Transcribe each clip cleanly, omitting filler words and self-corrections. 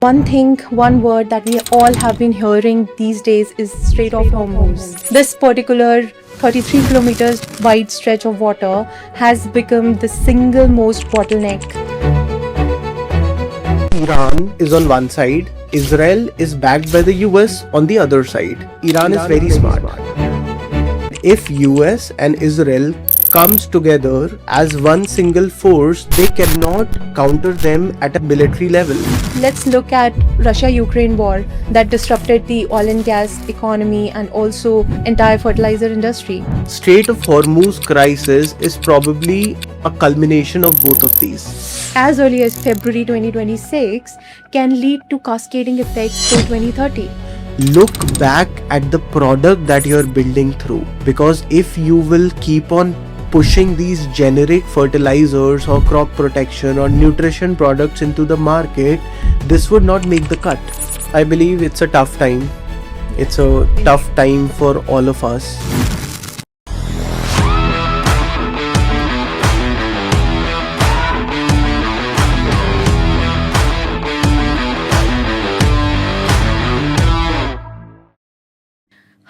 One word that we all have been hearing these days is Strait of Hormuz. This particular 33 kilometers wide stretch of water has become the single most bottleneck. Iran is on one side, Israel is backed by the US on the other side. Iran is very smart. If US and Israel comes together as one single force, they cannot counter them at a military level. Let's look at Russia-Ukraine war that disrupted the oil and gas economy and also entire fertilizer industry. Strait of Hormuz crisis is probably a culmination of both of these. As early as February 2026 can lead to cascading effects till 2030. Look back at the product that you're building through, because if you will keep on pushing these generic fertilizers or crop protection or nutrition products into the market, this would not make the cut. I believe it's a tough time. It's a tough time for all of us.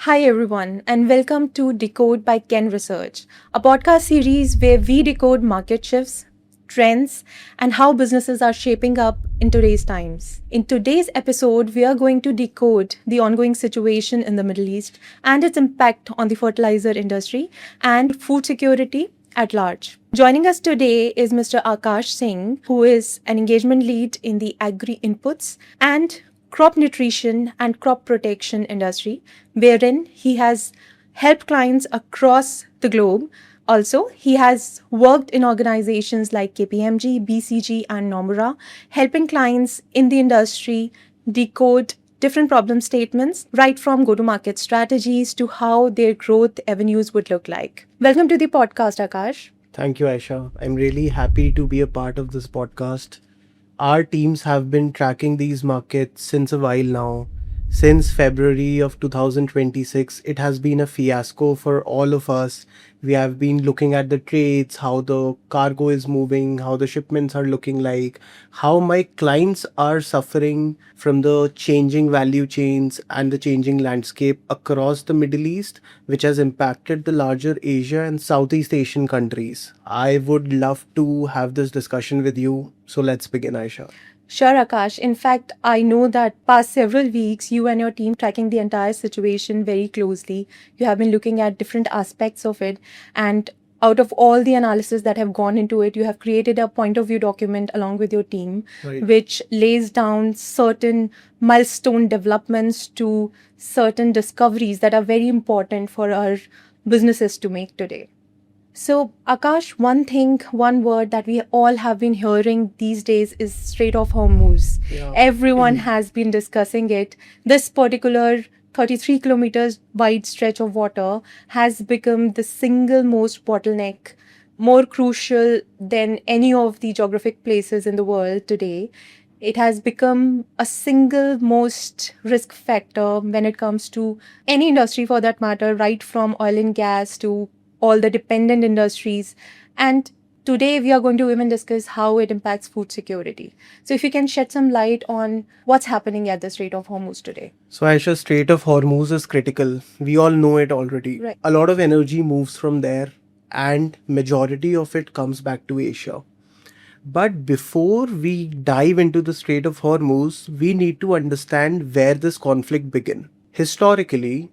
Hi everyone, and welcome to Decode by Ken Research, a podcast series where we decode market shifts, trends, and how businesses are shaping up in today's times. In today's episode, we are going to decode the ongoing situation in the Middle East and its impact on the fertilizer industry and food security at large. Joining us today is Mr. Akash Singh, who is an engagement lead in the agri inputs and crop nutrition and crop protection industry, wherein he has helped clients across the globe. Also, he has worked in organizations like KPMG, BCG, and Nomura, helping clients in the industry decode different problem statements, right from go-to-market strategies to how their growth avenues would look like. Welcome to the podcast, Akash. Thank you, Ayesha. I'm really happy to be a part of this podcast. Our teams have been tracking these markets since a while now. Since February of 2026, it has been a fiasco for all of us. We have been looking at the trades, how the cargo is moving, how the shipments are looking like, how my clients are suffering from the changing value chains and the changing landscape across the Middle East, which has impacted the larger Asia and Southeast Asian countries. I would love to have this discussion with you. So let's begin, Aisha. Sure, Akash. In fact, I know that past several weeks, you and your team tracking the entire situation very closely. You have been looking at different aspects of it. And out of all the analysis that have gone into it, you have created a point of view document along with your team, Right. which lays down certain milestone developments to certain discoveries that are very important for our businesses to make today. So, Akash, one word that we all have been hearing these days is Strait of Hormuz. Yeah. Everyone has been discussing it. This particular 33 kilometers wide stretch of water has become the single most bottleneck, more crucial than any of the geographic places in the world today. It has become a single most risk factor when it comes to any industry for that matter, right from oil and gas to all the dependent industries. And today we are going to even discuss how it impacts food security. So if you can shed some light on what's happening at the Strait of Hormuz today. So Aisha, Strait of Hormuz is critical. We all know it already. Right. A lot of energy moves from there and majority of it comes back to Asia. But before we dive into the Strait of Hormuz, we need to understand where this conflict began. Historically,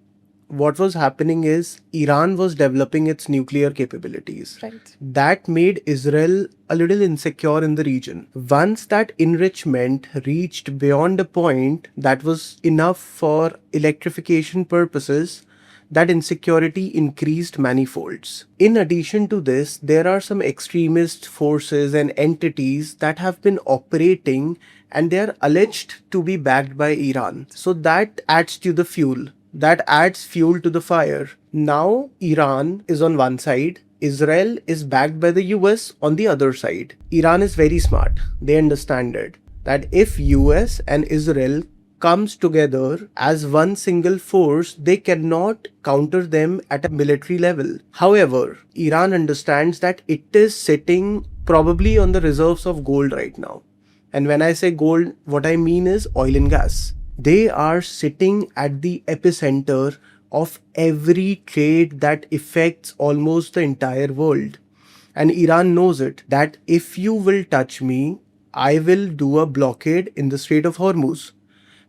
what was happening is Iran was developing its nuclear capabilities. Right. That made Israel a little insecure in the region. Once that enrichment reached beyond a point that was enough for electrification purposes, that insecurity increased manifolds. In addition to this, there are some extremist forces and entities that have been operating and they are alleged to be backed by Iran. So that adds to the fuel. That adds fuel to the fire. Now, Iran is on one side, Israel is backed by the US on the other side. Iran is very smart. They understand it. That if US and Israel comes together as one single force, they cannot counter them at a military level. However, Iran understands that it is sitting probably on the reserves of gold right now. And when I say gold, what I mean is oil and gas. They are sitting at the epicenter of every trade that affects almost the entire world. And Iran knows it, that if you will touch me, I will do a blockade in the Strait of Hormuz.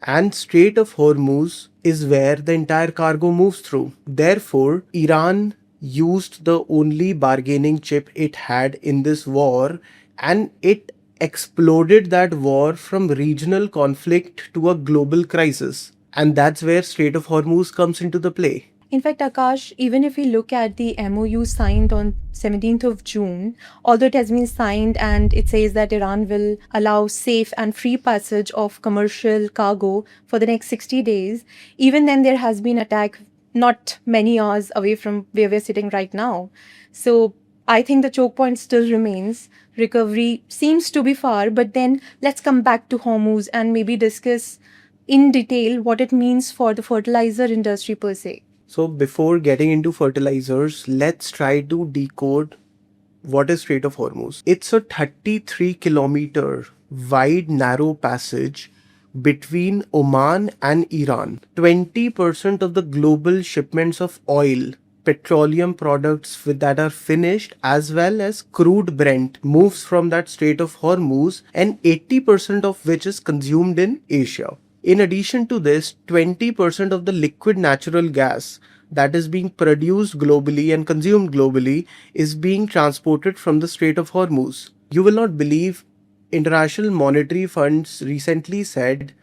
And Strait of Hormuz is where the entire cargo moves through. Therefore, Iran used the only bargaining chip it had in this war, and it exploded that war from regional conflict to a global crisis. And that's where Strait of Hormuz comes into the play. In fact, Akash, even if we look at the MOU signed on 17th of June, although it has been signed and it says that Iran will allow safe and free passage of commercial cargo for the next 60 days, even then there has been attack not many hours away from where we're sitting right now. So I think the choke point still remains. Recovery seems to be far, but then let's come back to Hormuz and maybe discuss in detail what it means for the fertilizer industry per se. So before getting into fertilizers, let's try to decode what is Strait of Hormuz. It's a 33-kilometer wide narrow passage between Oman and Iran. 20% of the global shipments of oil, petroleum products that are finished, as well as crude Brent, moves from that Strait of Hormuz, and 80% of which is consumed in Asia. In addition to this, 20% of the liquid natural gas that is being produced globally and consumed globally is being transported from the Strait of Hormuz. You will not believe, International Monetary Funds recently said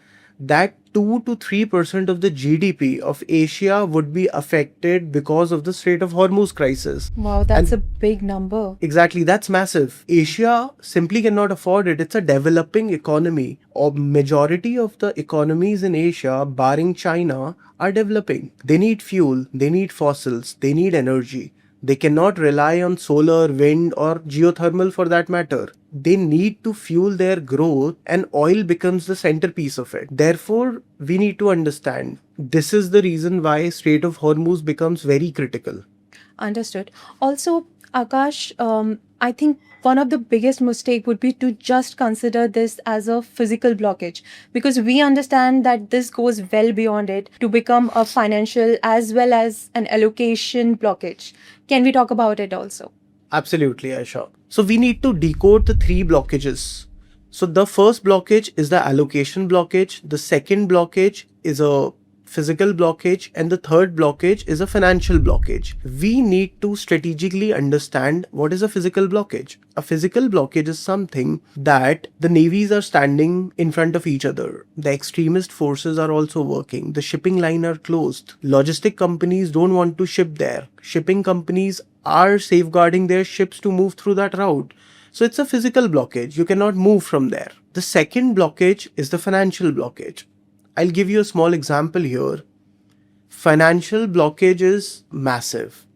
that 2 to 3% of the GDP of Asia would be affected because of the Strait of Hormuz crisis. Wow, that's a big number. Exactly, that's massive. Asia simply cannot afford it. It's a developing economy. A majority of the economies in Asia, barring China, are developing. They need fuel, they need fossils, they need energy. They cannot rely on solar, wind, or geothermal for that matter. They need to fuel their growth, and oil becomes the centerpiece of it. Therefore, we need to understand this is the reason why Strait of Hormuz becomes very critical. Understood. Also, Akash, I think one of the biggest mistake would be to just consider this as a physical blockage, because we understand that this goes well beyond it to become a financial as well as an allocation blockage. Can we talk about it also? Absolutely, Aisha. So we need to decode the three blockages. So the first blockage is the allocation blockage, the second blockage is a physical blockage, and the third blockage is a financial blockage. We need to strategically understand what is a physical blockage. A physical blockage is something that the navies are standing in front of each other. The extremist forces are also working. The shipping line are closed. Logistic companies don't want to ship there. Shipping companies are safeguarding their ships to move through that route. So it's a physical blockage. You cannot move from there. The second blockage is the financial blockage. I'll give you a small example here. Financial blockage is massive.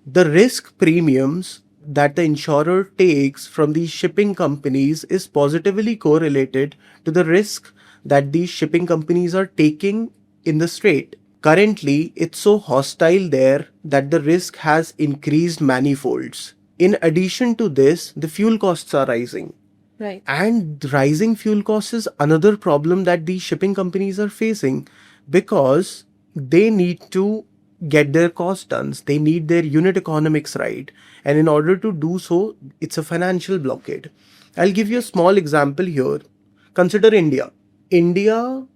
The risk premiums that the insurer takes from these shipping companies is positively correlated to the risk that these shipping companies are taking in the strait. Currently, it's so hostile there that the risk has increased manifolds. In addition to this, the fuel costs are rising. Right. And rising fuel costs is another problem that these shipping companies are facing, because they need to get their cost done. They need their unit economics right. And in order to do so, it's a financial blockade. I'll give you a small example here. Consider India. India,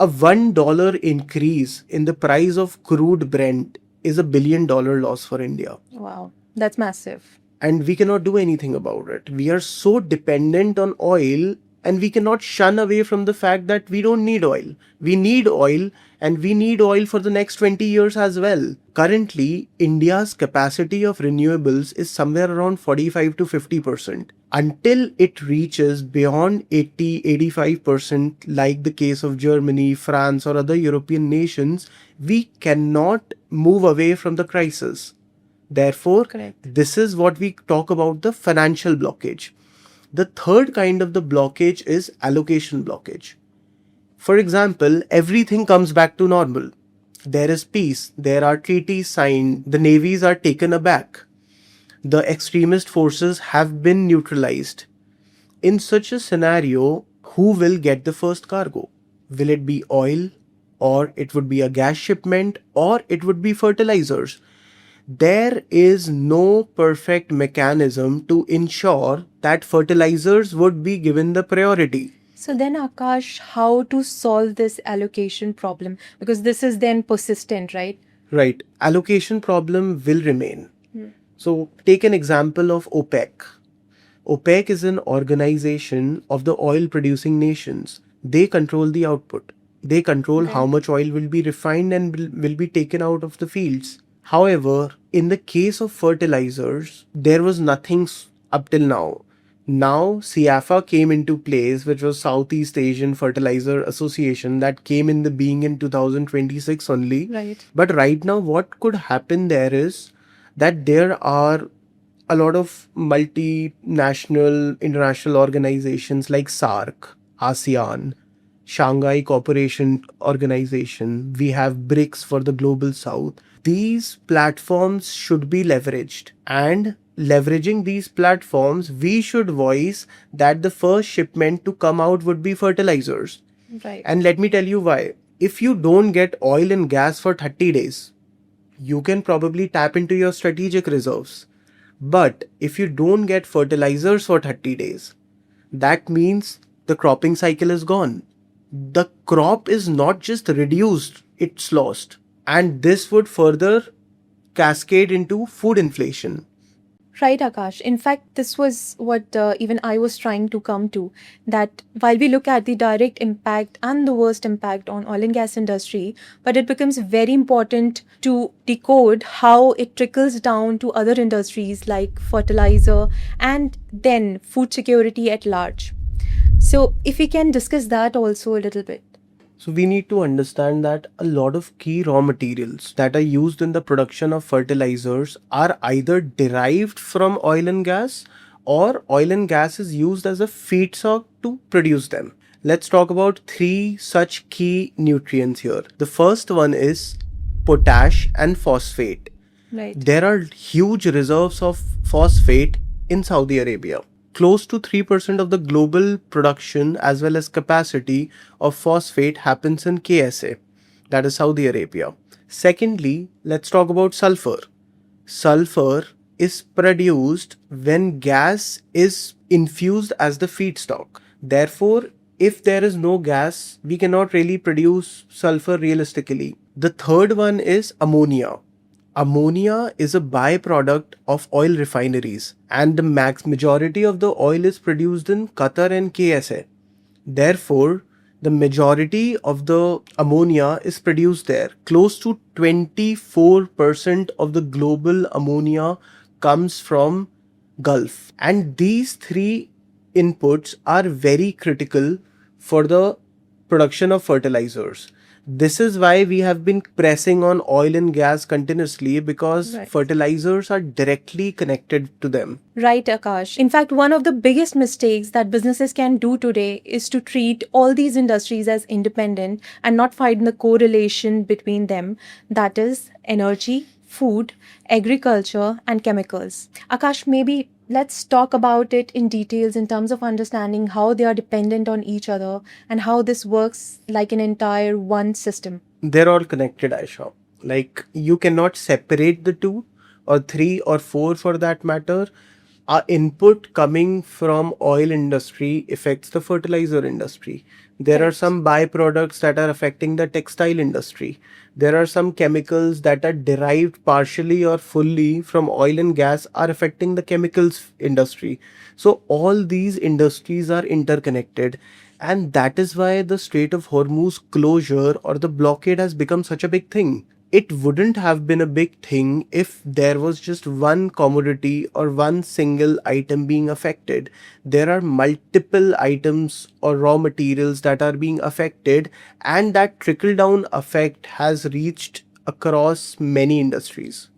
a $1 increase in the price of crude Brent is $1 billion loss for India. Wow, that's massive. And we cannot do anything about it. We are so dependent on oil, and we cannot shun away from the fact that we don't need oil. We need oil, and we need oil for the next 20 years as well. Currently, India's capacity of renewables is somewhere around 45 to 50%. Until it reaches beyond 80-85%, like the case of Germany, France, or other European nations, we cannot move away from the crisis. Therefore, Correct. This is what we talk about, the financial blockage. The third kind of the blockage is allocation blockage. For example, everything comes back to normal. There is peace, there are treaties signed, the navies are taken aback. The extremist forces have been neutralized. In such a scenario, who will get the first cargo? Will it be oil, or it would be a gas shipment, or it would be fertilizers? There is no perfect mechanism to ensure that fertilizers would be given the priority. So then, Akash, how to solve this allocation problem? Because this is then persistent, right? Right, allocation problem will remain. So take an example of OPEC. OPEC is an organization of the oil producing nations. They control the output. They control how much oil will be refined and will be taken out of the fields. However, in the case of fertilizers, there was nothing up till now. Now, SIAFA came into place, which was Southeast Asian Fertilizer Association, that came in the being in 2026 only. Right. But right now, what could happen there is that there are a lot of multinational international organizations like SARC, ASEAN, Shanghai Cooperation Organization. We have BRICS for the Global South. These platforms should be leveraged, and leveraging these platforms, we should voice that the first shipment to come out would be fertilizers. Right. And let me tell you why. If you don't get oil and gas for 30 days, you can probably tap into your strategic reserves. But if you don't get fertilizers for 30 days, that means the cropping cycle is gone. The crop is not just reduced, it's lost. And this would further cascade into food inflation. Right, Akash. In fact, this was what even I was trying to come to, that while we look at the direct impact and the worst impact on oil and gas industry, but it becomes very important to decode how it trickles down to other industries like fertilizer and then food security at large. So if we can discuss that also a little bit. So we need to understand that a lot of key raw materials that are used in the production of fertilizers are either derived from oil and gas, or oil and gas is used as a feedstock to produce them. Let's talk about three such key nutrients here. The first one is potash and phosphate. Right. There are huge reserves of phosphate in Saudi Arabia. Close to 3% of the global production as well as capacity of phosphate happens in KSA, that is Saudi Arabia. Secondly, let's talk about sulfur. Sulfur is produced when gas is infused as the feedstock. Therefore, if there is no gas, we cannot really produce sulfur realistically. The third one is ammonia. Ammonia is a byproduct of oil refineries, and the majority of the oil is produced in Qatar and KSA. Therefore, the majority of the ammonia is produced there. Close to 24% of the global ammonia comes from Gulf. And these three inputs are very critical for the production of fertilizers. This is why we have been pressing on oil and gas continuously, because Right. fertilizers are directly connected to them. Right, Akash. In fact, one of the biggest mistakes that businesses can do today is to treat all these industries as independent and not find the correlation between them, that is, energy, food, agriculture, and chemicals. Akash, maybe let's talk about it in details in terms of understanding how they are dependent on each other and how this works like an entire one system. They're all connected, Aisha. Like, you cannot separate the two, or three or four for that matter. Our input coming from oil industry affects the fertilizer industry. There are some byproducts that are affecting the textile industry. There are some chemicals that are derived partially or fully from oil and gas are affecting the chemicals industry. So all these industries are interconnected, and that is why the Strait of Hormuz closure or the blockade has become such a big thing. It wouldn't have been a big thing if there was just one commodity or one single item being affected. There are multiple items or raw materials that are being affected, and that trickle down effect has reached across many industries.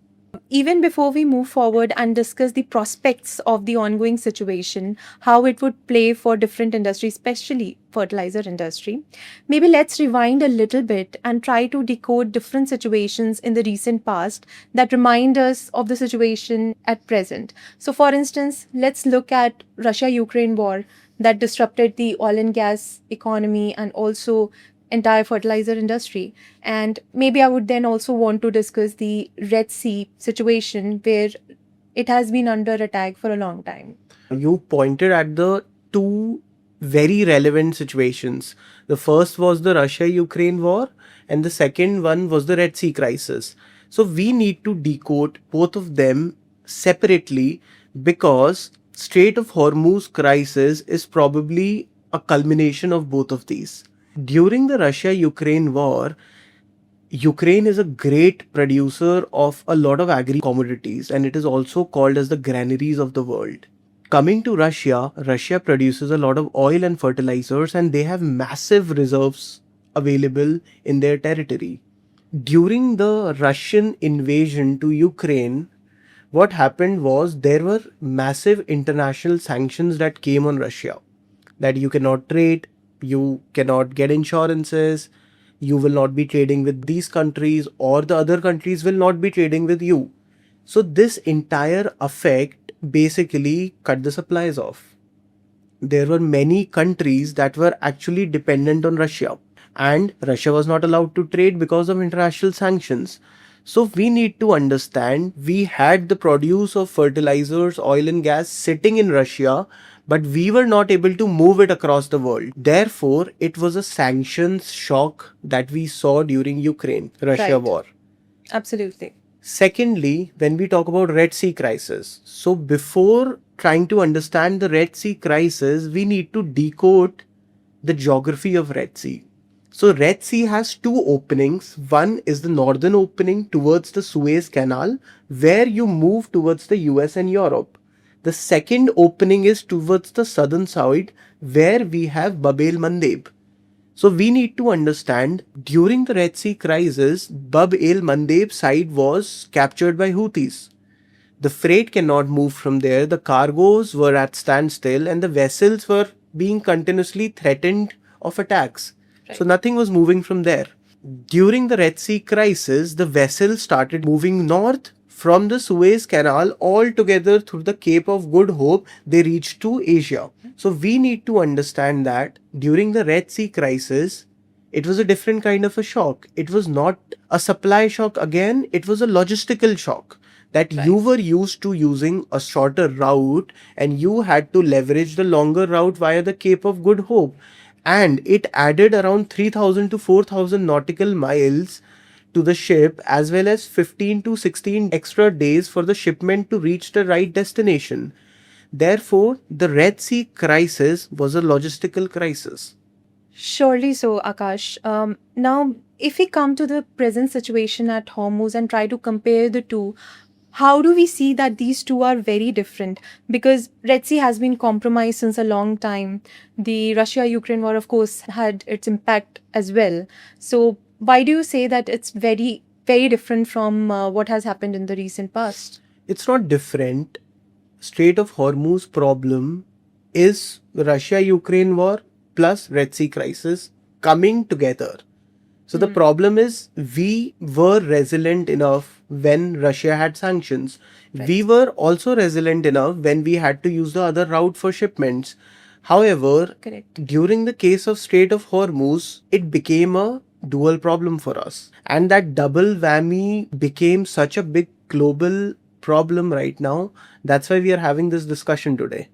Even before we move forward and discuss the prospects of the ongoing situation, how it would play for different industries, especially fertilizer industry, maybe let's rewind a little bit and try to decode different situations in the recent past that remind us of the situation at present. So for instance, let's look at Russia-Ukraine war that disrupted the oil and gas economy and also entire fertilizer industry. And maybe I would then also want to discuss the Red Sea situation where it has been under attack for a long time. You pointed at the two very relevant situations. The first was the Russia Ukraine war, and the second one was the Red Sea crisis. So we need to decode both of them separately because Strait of Hormuz crisis is probably a culmination of both of these. During the Russia Ukraine war, Ukraine is a great producer of a lot of agri commodities, and it is also called as the granaries of the world. Coming to Russia, Russia produces a lot of oil and fertilizers, and they have massive reserves available in their territory. During the Russian invasion to Ukraine, what happened was there were massive international sanctions that came on Russia, that you cannot trade, you cannot get insurances, you will not be trading with these countries, or the other countries will not be trading with you. So this entire effect basically cut the supplies off. There were many countries that were actually dependent on Russia, and Russia was not allowed to trade because of international sanctions. So we need to understand we had the produce of fertilizers, oil and gas sitting in Russia, but we were not able to move it across the world. Therefore, it was a sanctions shock that we saw during Ukraine-Russia Right. war. Absolutely. Secondly, when we talk about Red Sea crisis, so before trying to understand the Red Sea crisis, we need to decode the geography of Red Sea. So Red Sea has two openings. One is the northern opening towards the Suez Canal, where you move towards the US and Europe. The second opening is towards the southern side, where we have Bab el Mandeb. So we need to understand during the Red Sea crisis, Bab el Mandeb side was captured by Houthis. The freight cannot move from there, the cargoes were at standstill, and the vessels were being continuously threatened of attacks. Right. So nothing was moving from there. During the Red Sea crisis, the vessels started moving north from the Suez Canal all together through the Cape of Good Hope. They reached to Asia. So we need to understand that during the Red Sea crisis, it was a different kind of a shock. It was not a supply shock again, it was a logistical shock. That Right. you were used to using a shorter route and you had to leverage the longer route via the Cape of Good Hope. And it added around 3000 to 4000 nautical miles to the ship, as well as 15 to 16 extra days for the shipment to reach the right destination. Therefore, the Red Sea crisis was a logistical crisis. Surely so, Akash. Now, if we come to the present situation at Hormuz and try to compare the two, how do we see that these two are very different? Because Red Sea has been compromised since a long time. The Russia-Ukraine war, of course, had its impact as well. So, why do you say that it's very, very different from what has happened in the recent past? It's not different. Strait of Hormuz problem is Russia-Ukraine war plus Red Sea crisis coming together. So the problem is we were resilient enough when Russia had sanctions. Right. We were also resilient enough when we had to use the other route for shipments. However, Correct. during the case of Strait of Hormuz, it became a dual problem for us. And that double whammy became such a big global problem right now. That's why we are having this discussion today.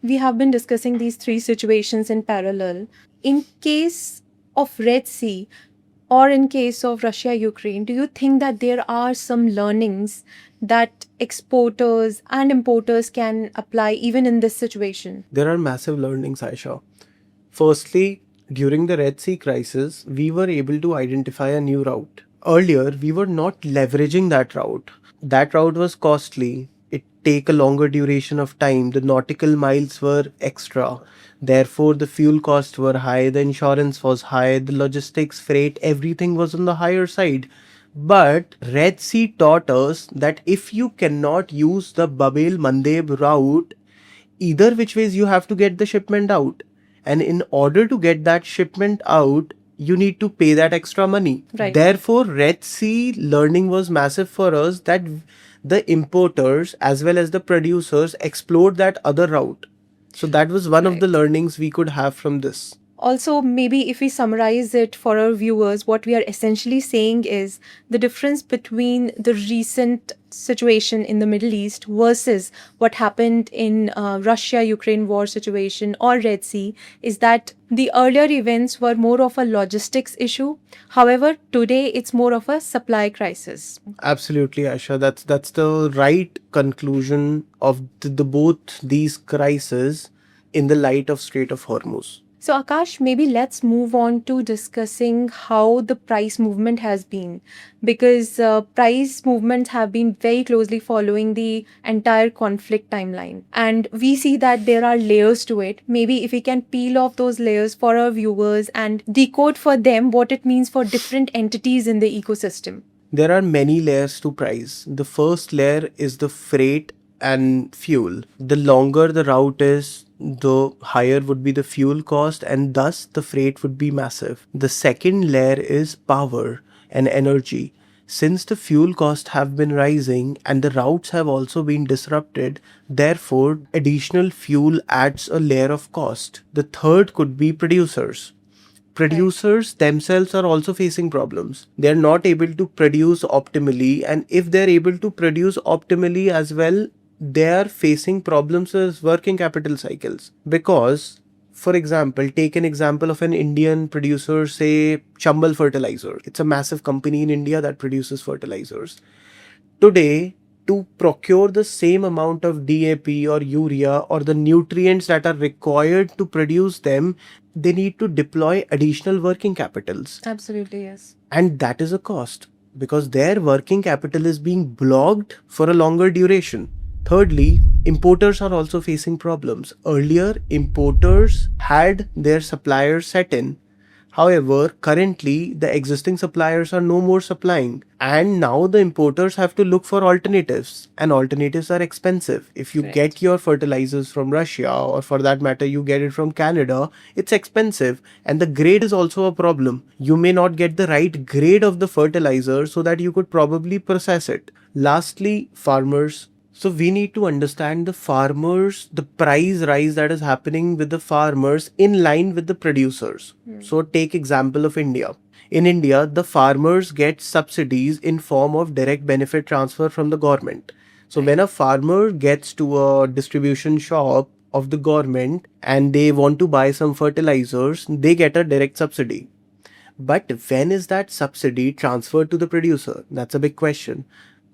We have been discussing these three situations in parallel. In case of Red Sea or in case of Russia-Ukraine, do you think that there are some learnings that exporters and importers can apply even in this situation? There are massive learnings, Aisha. Firstly, during the Red Sea crisis, we were able to identify a new route. Earlier, we were not leveraging that route. That route was costly. It take a longer duration of time. The nautical miles were extra. Therefore, the fuel costs were high, the insurance was high, the logistics, freight, everything was on the higher side. But Red Sea taught us that if you cannot use the Bab el Mandeb route, either which ways you have to get the shipment out. And in order to get that shipment out, you need to pay that extra money. Right. Therefore, Red Sea learning was massive for us that the importers as well as the producers explored that other route. So that was one of the Right. learnings we could have from this. Also, maybe if we summarize it for our viewers, what we are essentially saying is the difference between the recent situation in the Middle East versus what happened in Russia Ukraine war situation or Red Sea is that the earlier events were more of a logistics issue. However, today it's more of a supply crisis. Absolutely, Aisha. That's the right conclusion of the both these crises in the light of Strait of Hormuz. So, Akash, maybe let's move on to discussing how the price movement has been, because price movements have been very closely following the entire conflict timeline. And we see that there are layers to it. Maybe if we can peel off those layers for our viewers and decode for them what it means for different entities in the ecosystem. There are many layers to price. The first layer is the freight and fuel. The longer the route is, the higher would be the fuel cost, and thus the freight would be massive. The second layer is power and energy. Since the fuel costs have been rising and the routes have also been disrupted, therefore additional fuel adds a layer of cost. The third could be producers. Producers themselves are also facing problems. They are not able to produce optimally, and if they're able to produce optimally as well, they are facing problems as working capital cycles. Because, for example, take an example of an Indian producer, say Chambal Fertilizer. It's a massive company in India that produces fertilizers. Today, to procure the same amount of DAP or urea or the nutrients that are required to produce them, they need to deploy additional working capitals. Absolutely, yes. And that is a cost because their working capital is being blocked for a longer duration. Thirdly, importers are also facing problems. Earlier, importers had their suppliers set in. However, currently the existing suppliers are no more supplying, and now the importers have to look for alternatives, and alternatives are expensive. If you get your fertilizers from Russia, or for that matter, you get it from Canada, it's expensive, and the grade is also a problem. You may not get the right grade of the fertilizer so that you could probably process it. Lastly, farmers. So we need to understand the farmers, the price rise that is happening with the farmers in line with the producers. So take example of India. In India, the farmers get subsidies in form of direct benefit transfer from the government. So when a farmer gets to a distribution shop of the government and they want to buy some fertilizers, they get a direct subsidy. But when is that subsidy transferred to the producer? That's a big question.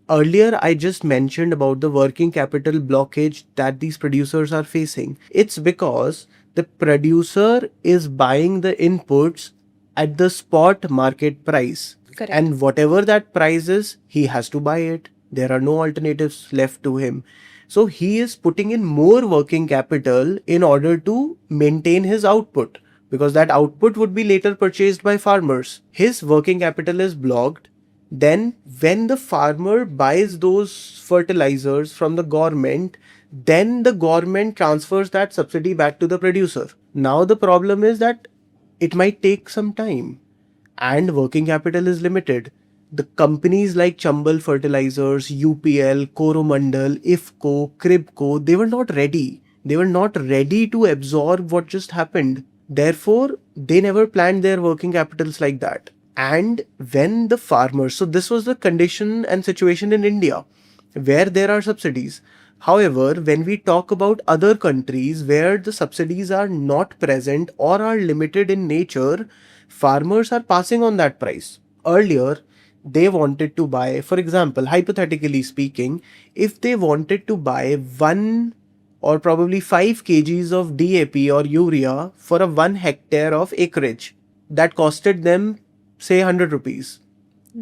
Earlier, I just mentioned about the working capital blockage that these producers are facing. It's because the producer is buying the inputs at the spot market price. Correct. And whatever that price is, he has to buy it. There are no alternatives left to him. So he is putting in more working capital in order to maintain his output because that output would be later purchased by farmers. His working capital is blocked. Then when the farmer buys those fertilizers from the government, then the government transfers that subsidy back to the producer. Now the problem is that it might take some time and working capital is limited. The companies like Chambal Fertilizers, UPL, Coromandel, IFCO, Cribco, they were not ready. They were not ready to absorb what just happened. Therefore, they never planned their working capitals like that. And when the farmers, so this was the condition and situation in India where there are subsidies. However, when we talk about other countries where the subsidies are not present or are limited in nature, farmers are passing on that price. Earlier, they wanted to buy, for example, hypothetically speaking, if they wanted to buy 1 or probably 5 kgs of DAP or urea for a 1 hectare of acreage, that costed them say 100 rupees.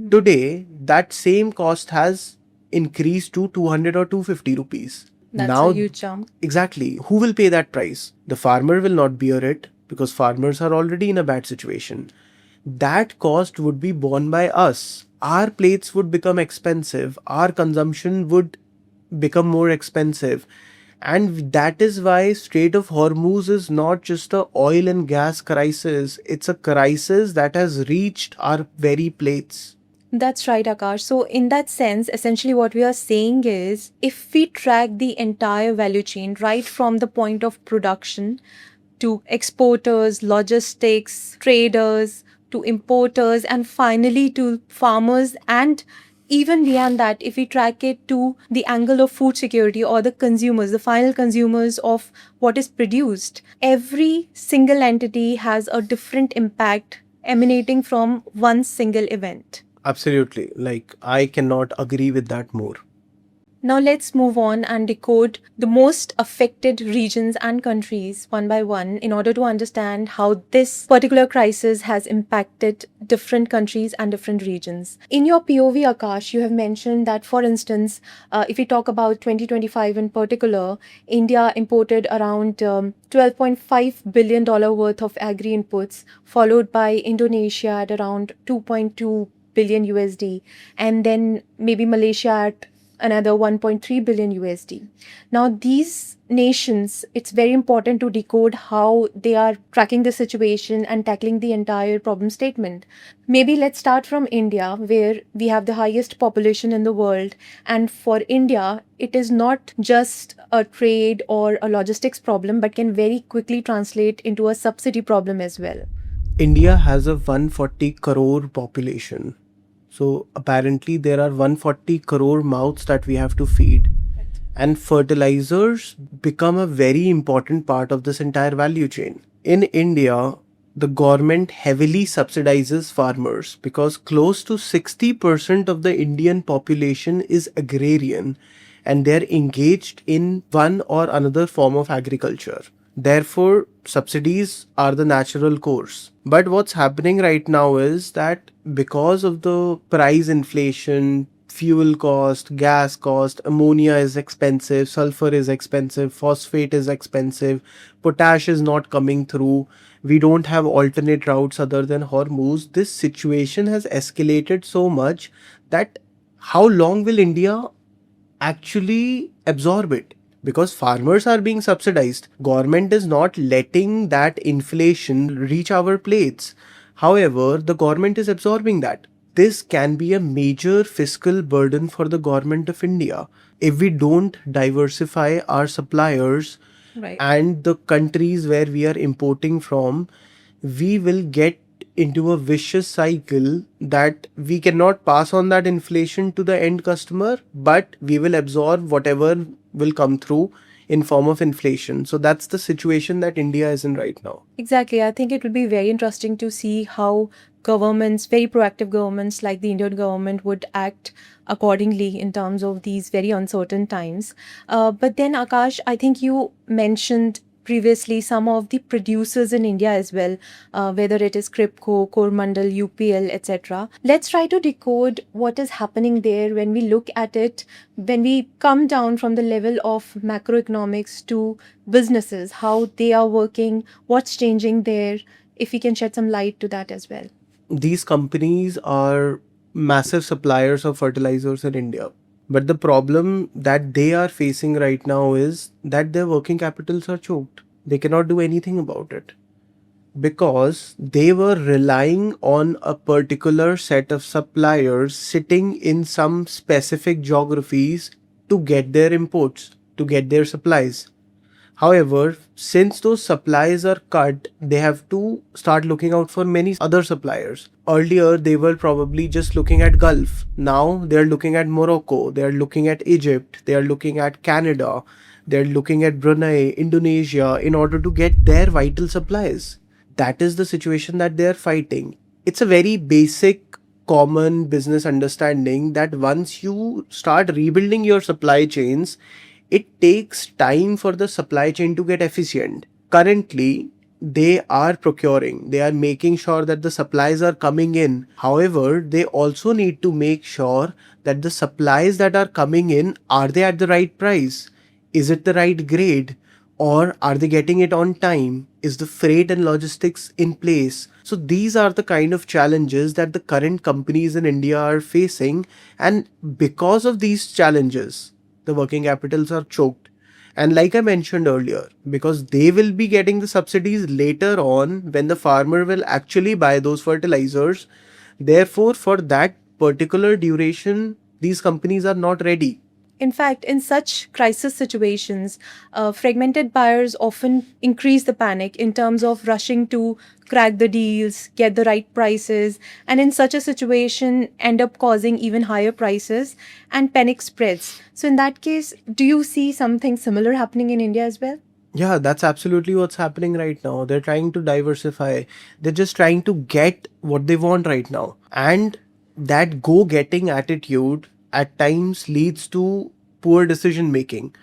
Today, that same cost has increased to 200 or 250 rupees. That's Now, a huge jump. exactly. Who will pay that price? The farmer will not bear it because farmers are already in a bad situation. That cost would be borne by us. Our plates would become expensive. Our consumption would become more expensive. And that is why Strait of Hormuz is not just a oil and gas crisis. It's a crisis that has reached our very plates. That's right, Akash. So, in that sense, essentially what we are saying is if we track the entire value chain right from the point of production to exporters, logistics, traders, to importers, and finally to farmers, and even beyond that, if we track it to the angle of food security or the consumers, the final consumers of what is produced, every single entity has a different impact emanating from one single event. Absolutely. Like, I cannot agree with that more. Now let's move on and decode the most affected regions and countries one by one in order to understand how this particular crisis has impacted different countries and different regions. In your POV, Akash, you have mentioned that, for instance, if we talk about 2025 in particular, India imported around $12.5 billion worth of agri inputs, followed by Indonesia at around 2.2 billion USD, and then maybe Malaysia at another 1.3 billion USD. Now, these nations, it's very important to decode how they are tracking the situation and tackling the entire problem statement. Maybe let's start from India, where we have the highest population in the world. And for India, it is not just a trade or a logistics problem, but can very quickly translate into a subsidy problem as well. India has a 140 crore population. So apparently there are 140 crore mouths that we have to feed. And fertilizers become a very important part of this entire value chain. In India, the government heavily subsidizes farmers because close to 60% of the Indian population is agrarian and they're engaged in one or another form of agriculture. Therefore, subsidies are the natural course. But what's happening right now is that because of the price inflation, fuel cost, gas cost, ammonia is expensive, sulfur is expensive, phosphate is expensive, potash is not coming through, we don't have alternate routes other than Hormuz. This situation has escalated so much that how long will India actually absorb it? Because farmers are being subsidized, government is not letting that inflation reach our plates. However, the government is absorbing that. This can be a major fiscal burden for the government of India if we don't diversify our suppliers. Right. And the countries where we are importing from, we will get into a vicious cycle that we cannot pass on that inflation to the end customer, but we will absorb whatever will come through in form of inflation. So that's the situation that India is in right now. Exactly. I think it will be very interesting to see how governments, very proactive governments like the Indian government, would act accordingly in terms of these very uncertain times. But then, Akash, I think you mentioned previously some of the producers in India as well, whether it is Kripco, Coromandel, UPL, etc. Let's try to decode what is happening there when we look at it, when we come down from the level of macroeconomics to businesses, how they are working, what's changing there, if we can shed some light to that as well. These companies are massive suppliers of fertilizers in India. But the problem that they are facing right now is that their working capitals are choked. They cannot do anything about it because they were relying on a particular set of suppliers sitting in some specific geographies to get their imports, to get their supplies. However, since those supplies are cut, they have to start looking out for many other suppliers. Earlier, they were probably just looking at Gulf. Now, they are looking at Morocco, they are looking at Egypt, they are looking at Canada, they are looking at Brunei, Indonesia in order to get their vital supplies. That is the situation that they are fighting. It's a very basic, common business understanding that once you start rebuilding your supply chains, it takes time for the supply chain to get efficient. Currently, they are procuring, they are making sure that the supplies are coming in. However, they also need to make sure that the supplies that are coming in, are they at the right price? Is it the right grade? Or are they getting it on time? Is the freight and logistics in place? So these are the kind of challenges that the current companies in India are facing. And because of these challenges, the working capitals are choked. And like I mentioned earlier, because they will be getting the subsidies later on when the farmer will actually buy those fertilizers. Therefore, for that particular duration, these companies are not ready. In fact, in such crisis situations, fragmented buyers often increase the panic in terms of rushing to crack the deals, get the right prices, and in such a situation, end up causing even higher prices and panic spreads. So, in that case, do you see something similar happening in India as well? Yeah, that's absolutely what's happening right now. They're trying to diversify. They're just trying to get what they want right now. And that go getting attitude at times leads to poor decision making.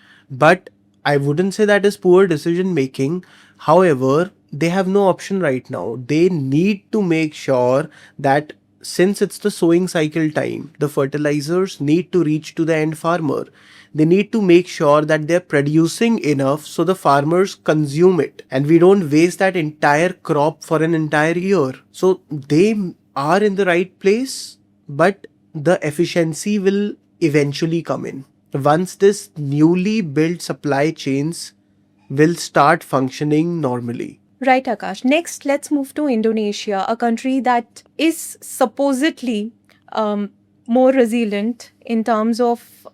But I wouldn't say that is poor decision making. However, they have no option right now. They need to make sure that since it's the sowing cycle time, the fertilizers need to reach to the end farmer. They need to make sure that they're producing enough so the farmers consume it and we don't waste that entire crop for an entire year. So they are in the right place, but the efficiency will eventually come in. Once this newly built supply chains will start functioning normally. Right, Akash. Next, let's move to Indonesia, a country that is supposedly more resilient in terms of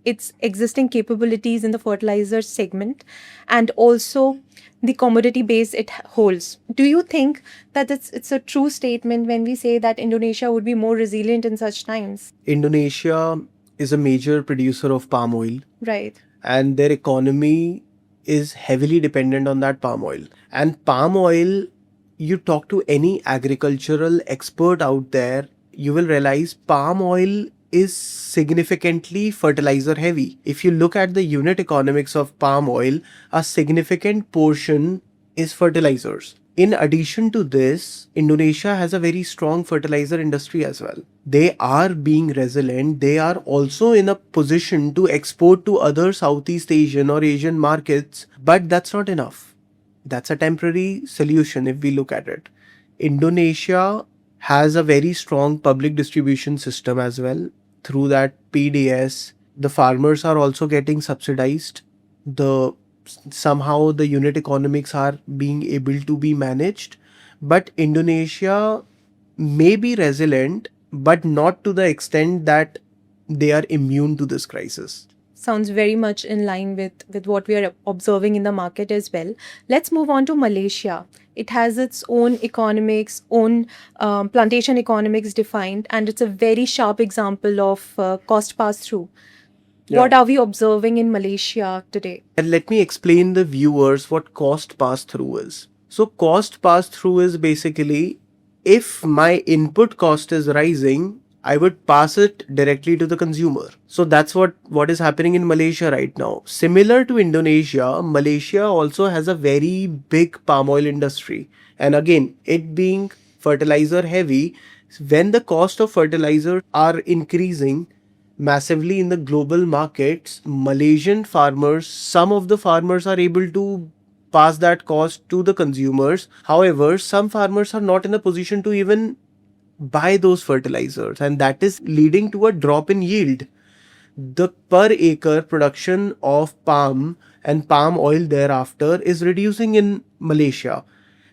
its existing capabilities in the fertilizer segment and also the commodity base it holds. Do you think that it's a true statement when we say that Indonesia would be more resilient in such times? Indonesia is a major producer of palm oil, Right. and their economy is heavily dependent on that palm oil. And palm oil, you talk to any agricultural expert out there, you will realize palm oil is significantly fertilizer heavy. If you look at the unit economics of palm oil, a significant portion is fertilizers. In addition to this, Indonesia has a very strong fertilizer industry as well. They are being resilient. They are also in a position to export to other Southeast Asian or Asian markets, but that's not enough. That's a temporary solution if we look at it. Indonesia has a very strong public distribution system as well. Through that PDS, the farmers are also getting subsidized. Somehow the unit economics are being able to be managed, but Indonesia may be resilient, but not to the extent that they are immune to this crisis. Sounds very much in line with what we are observing in the market as well. Let's move on to Malaysia. It has its own economics, own plantation economics defined, and it's a very sharp example of cost pass-through. What are we observing in Malaysia today? And let me explain the viewers what cost pass-through is. So cost pass-through is basically, if my input cost is rising, I would pass it directly to the consumer. So that's what is happening in Malaysia right now. Similar to Indonesia, Malaysia also has a very big palm oil industry. And again, it being fertilizer heavy, when the cost of fertilizer are increasing massively in the global markets, Malaysian farmers, some of the farmers are able to pass that cost to the consumers. However, some farmers are not in a position to even buy those fertilizers, and that is leading to a drop in yield. The per acre production of palm and palm oil thereafter is reducing in Malaysia.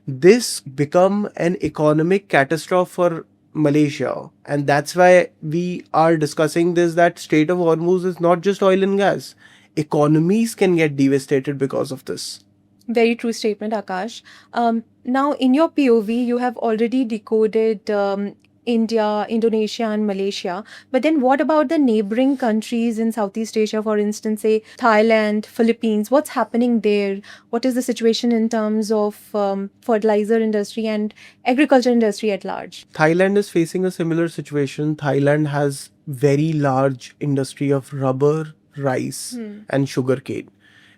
This become an economic catastrophe for Malaysia, and that's why we are discussing this, that Strait of Hormuz is not just oil and gas. Economies can get devastated because of this. Very true statement, Akash. Now, in your POV, you have already decoded India, Indonesia, and Malaysia. But then, what about the neighboring countries in Southeast Asia, for instance, say Thailand, Philippines? What's happening there? What is the situation in terms of fertilizer industry and agriculture industry at large? Thailand is facing a similar situation. Thailand has very large industry of rubber, rice, and sugarcane.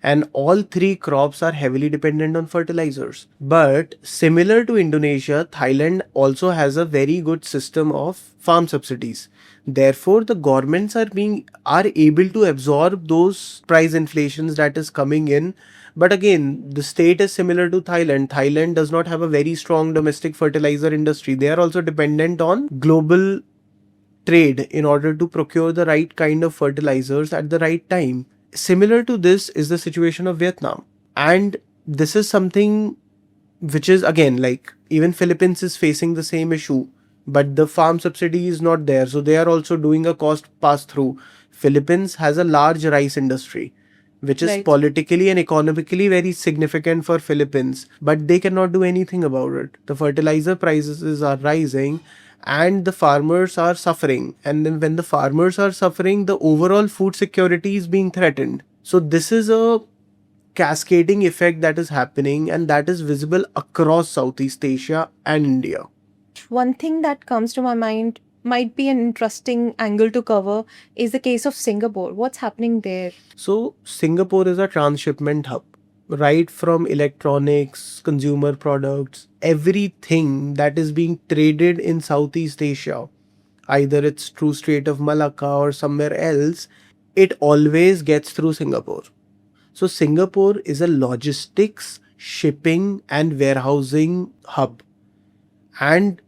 And all three crops are heavily dependent on fertilizers. But similar to Indonesia, Thailand also has a very good system of farm subsidies. Therefore, the governments are able to absorb those price inflations that is coming in. But again, the state is similar to Thailand. Thailand does not have a very strong domestic fertilizer industry. They are also dependent on global trade in order to procure the right kind of fertilizers at the right time. Similar to this is the situation of Vietnam. And this is something which is, again, like even Philippines is facing the same issue. but the farm subsidy is not there, so they are also doing a cost pass through. Philippines has a large rice industry, which is Right. politically and economically very significant for Philippines, but they cannot do anything about it. The fertilizer prices are rising and the farmers are suffering. And then when the farmers are suffering, the overall food security is being threatened. So this is a cascading effect that is happening, and that is visible across Southeast Asia and India. One thing that comes to my mind might be an interesting angle to cover is the case of Singapore. What's happening there? So, Singapore is a transshipment hub, right from electronics, consumer products, everything that is being traded in Southeast Asia, either it's through Strait of Malacca or somewhere else, it always gets through Singapore. So, Singapore is a logistics, shipping, and warehousing hub. And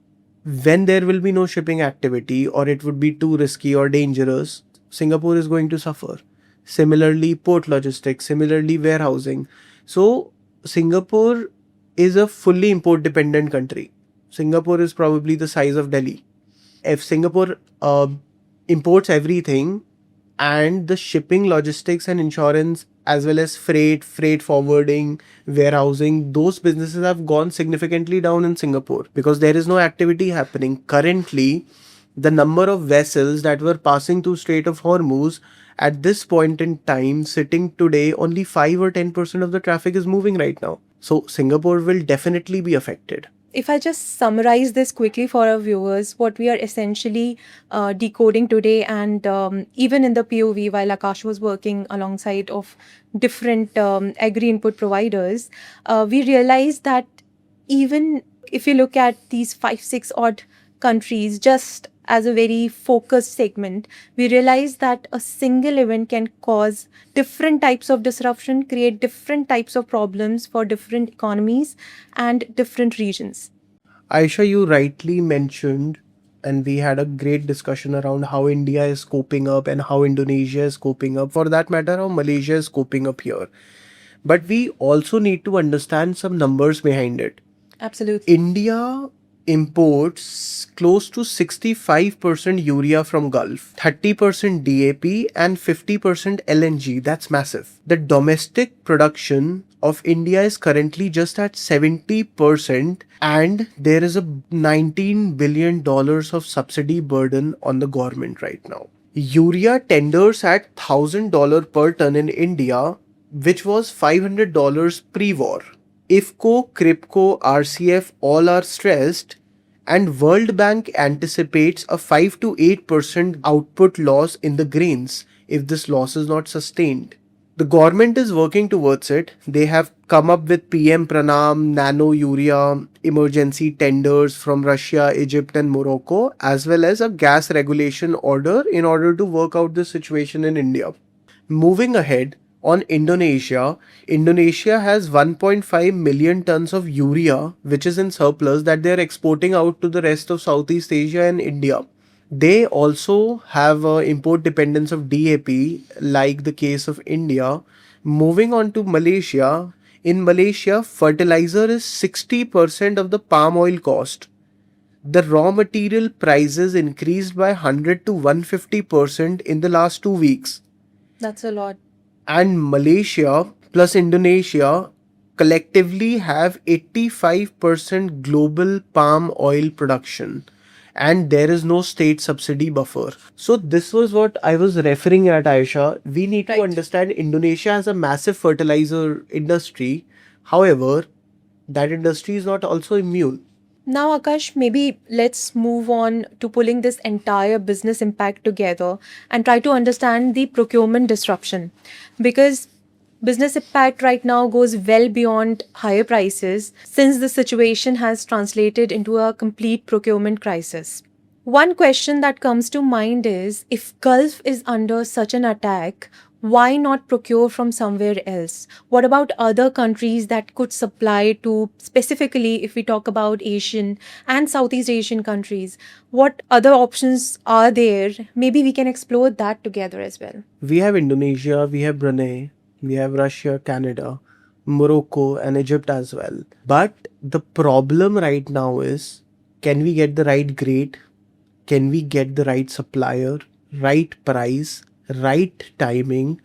when there will be no shipping activity or it would be too risky or dangerous, Singapore is going to suffer. Similarly, port logistics, similarly, warehousing. So, Singapore is a fully import dependent country. Singapore is probably the size of Delhi. If Singapore imports everything, and the shipping, logistics, and insurance, as well as freight forwarding, warehousing, those businesses have gone significantly down in Singapore because there is no activity happening. Currently, the number of vessels that were passing through Strait of Hormuz at this point in time, sitting today, only 5 or 10% of the traffic is moving right now. So, Singapore will definitely be affected. If I just summarize this quickly for our viewers, what we are essentially decoding today, and even in the POV, while Akash was working alongside of different agri input providers, we realized that even if you look at these 5, 6 odd countries, just as a very focused segment, we realize that a single event can cause different types of disruption, create different types of problems for different economies and different regions. Aisha, you rightly mentioned, and we had a great discussion around how India is coping up and how Indonesia is coping up, for that matter, how Malaysia is coping up here. But we also need to understand some numbers behind it. Absolutely. India imports close to 65% urea from Gulf, 30% DAP and 50% LNG. That's massive. The domestic production of India is currently just at 70%, and there is a $19 billion of subsidy burden on the government right now. Urea tenders at $1,000 per ton in India, which was $500 pre-war. IFCO, CRIPCO, RCF all are stressed, and World Bank anticipates a 5 to 8% output loss in the grains if this loss is not sustained. The government is working towards it. They have come up with PM Pranam, Nano Urea, emergency tenders from Russia, Egypt, and Morocco, as well as a gas regulation order in order to work out the situation in India. Moving ahead, on Indonesia, Indonesia has 1.5 million tons of urea, which is in surplus, that they are exporting out to the rest of Southeast Asia and India. They also have import dependence of DAP, like the case of India. Moving on to Malaysia, in Malaysia, fertilizer is 60% of the palm oil cost. The raw material prices increased by 100 to 150% in the last 2 weeks. That's a lot. And Malaysia plus Indonesia collectively have 85% global palm oil production, and there is no state subsidy buffer. So this was what I was referring at, Aisha. We need to Right. understand Indonesia has a massive fertilizer industry. However, that industry is not also immune. Now, Akash, maybe let's move on to pulling this entire business impact together and try to understand the procurement disruption. Because business impact right now goes well beyond higher prices, since the situation has translated into a complete procurement crisis. One question that comes to mind is, if Gulf is under such an attack, why not procure from somewhere else? What about other countries that could supply to, specifically if we talk about Asian and Southeast Asian countries? What other options are there? Maybe we can explore that together as well. We have Indonesia, we have Brunei, we have Russia, Canada, Morocco, and Egypt as well. But the problem right now is Can we get the right grade? Can we get the right supplier, right price, right timing,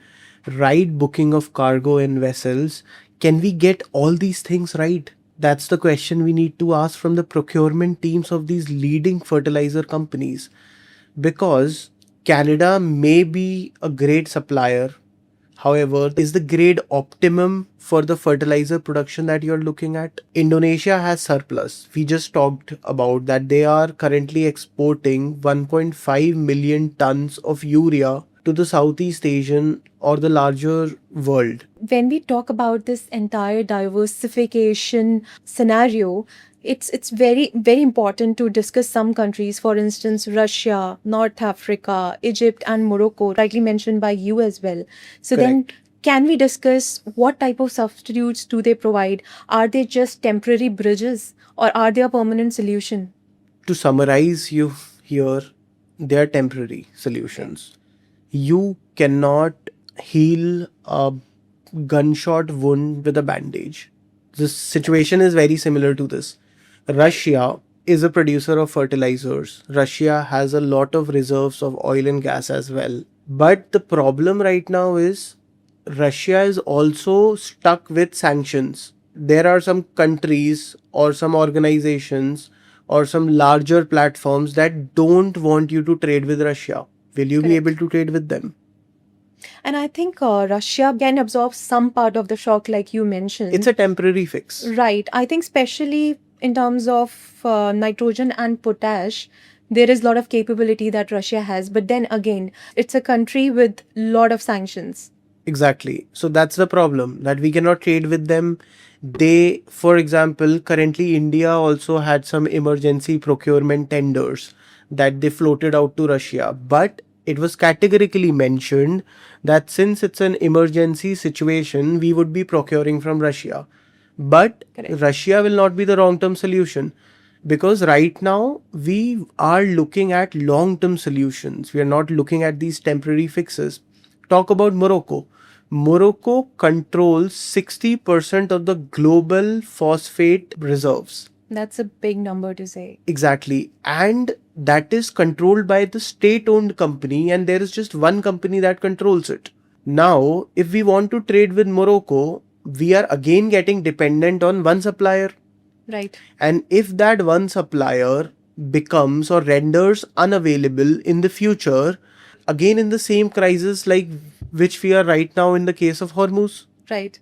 right booking of cargo and vessels? Can we get all these things right? That's the question we need to ask from the procurement teams of these leading fertilizer companies. Because Canada may be a great supplier. However, is the grade optimum for the fertilizer production that you're looking at? Indonesia has surplus. We just talked about that they are currently exporting 1.5 million tons of urea to the Southeast Asian or the larger world. When we talk about this entire diversification scenario, it's very important to discuss some countries, for instance, Russia, North Africa, Egypt, and Morocco, rightly mentioned by you as well. So then, Correct. can we discuss what type of substitutes do they provide? Are they just temporary bridges, or are they a permanent solution? To summarize you here, they are temporary solutions. You cannot heal a gunshot wound with a bandage. This situation is very similar to this. Russia is a producer of fertilizers. Russia has a lot of reserves of oil and gas as well. But the problem right now is Russia is also stuck with sanctions. There are some countries or some organizations or some larger platforms that don't want you to trade with Russia. Will you be Correct. able to trade with them? And I think Russia can absorb some part of the shock, like you mentioned. It's a temporary fix. Right. I think especially in terms of nitrogen and potash, there is a lot of capability that Russia has. But then again, it's a country with a lot of sanctions. Exactly. So that's the problem that we cannot trade with them. They, for example, currently India also had some emergency procurement tenders that they floated out to Russia. But it was categorically mentioned that since it's an emergency situation, we would be procuring from Russia. But Correct. Russia will not be the long term solution because right now we are looking at long term solutions. We are not looking at these temporary fixes. Talk about Morocco. Morocco controls 60% of the global phosphate reserves. That's a big number to say. Exactly. And that is controlled by the state owned company, and there is just one company that controls it. Now, if we want to trade with Morocco, we are again getting dependent on one supplier. Right. And if that one supplier becomes or renders unavailable in the future, again in the same crisis like which we are right now in the case of Hormuz. Right.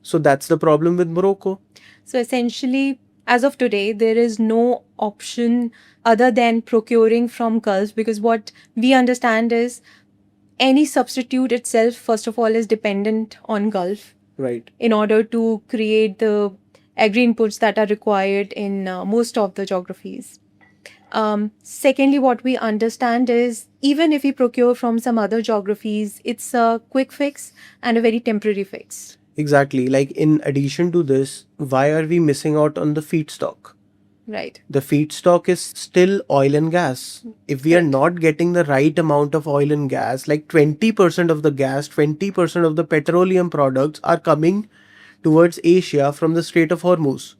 So that's the problem with Morocco. So essentially, as of today, there is no option other than procuring from Gulf, because what we understand is any substitute itself, first of all, is dependent on Gulf Right. in order to create the agri inputs that are required in most of the geographies. Secondly, what we understand is even if we procure from some other geographies, it's a quick fix and a very temporary fix. Exactly. Like in addition to this, why are we missing out on the feedstock? Right. The feedstock is still oil and gas. If we are Correct. not getting the right amount of oil and gas, like 20% of the gas, 20% of the petroleum products are coming towards Asia from the Strait of Hormuz.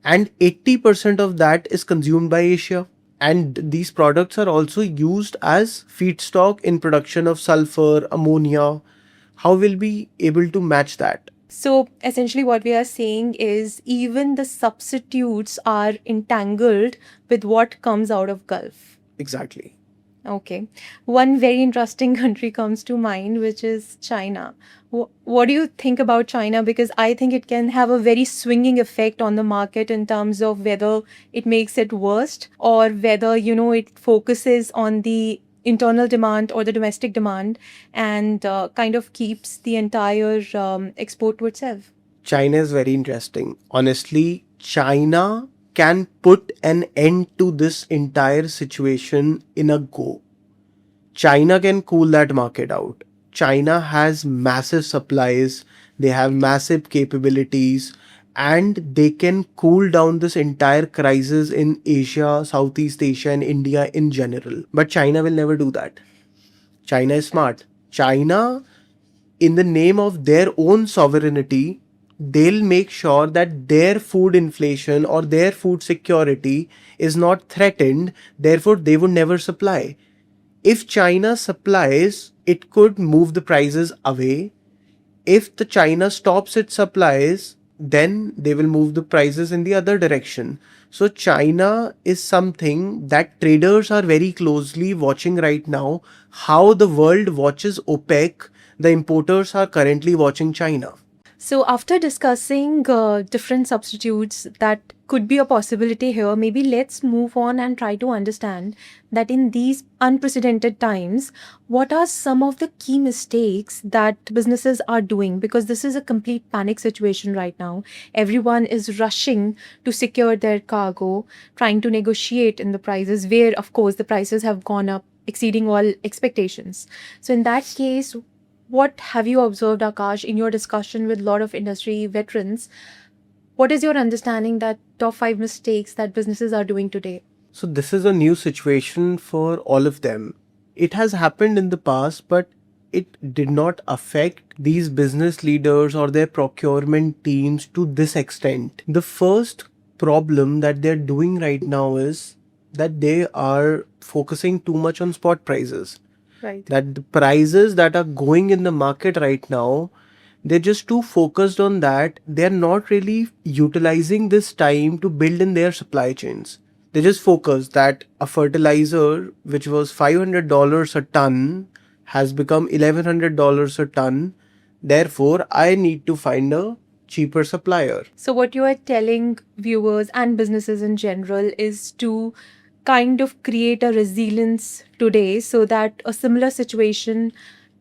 And 80% of that is consumed by Asia. And these products are also used as feedstock in production of sulfur, ammonia. How will we be able to match that? So essentially, what we are saying is even the substitutes are entangled with what comes out of Gulf. Exactly. Okay. One very interesting country comes to mind, which is China. What do you think about China? Because I think it can have a very swinging effect on the market in terms of whether it makes it worst or whether, it focuses on the internal demand or the domestic demand and kind of keeps the entire export to itself. China is very interesting. Honestly, China can put an end to this entire situation in a go. China can cool that market out. China has massive supplies, they have massive capabilities, and they can cool down this entire crisis in Asia, Southeast Asia, and India in general. But China will never do that. China is smart. China, in the name of their own sovereignty, they'll make sure that their food inflation or their food security is not threatened, therefore they would never supply. If China supplies, it could move the prices away. If the China stops its supplies, then they will move the prices in the other direction. So China is something that traders are very closely watching right now. How the world watches OPEC, the importers are currently watching China. So, after discussing different substitutes that could be a possibility here, maybe let's move on and try to understand that in these unprecedented times, what are some of the key mistakes that businesses are doing? Because this is a complete panic situation right now. Everyone is rushing to secure their cargo, trying to negotiate in the prices, where, of course, the prices have gone up, exceeding all expectations. So, in that case, what have you observed, Akash, in your discussion with a lot of industry veterans? What is your understanding that top five mistakes that businesses are doing today? So this is a new situation for all of them. It has happened in the past, but it did not affect these business leaders or their procurement teams to this extent. The first problem that they're doing right now is that they are focusing too much on spot prices. Right. That the prices that are going in the market right now, they're just too focused on that. They're not really utilizing this time to build in their supply chains. They just focus that a fertilizer which was $500 a ton has become $1,100 a ton. Therefore, I need to find a cheaper supplier. So, what you are telling viewers and businesses in general is to kind of create a resilience today so that a similar situation,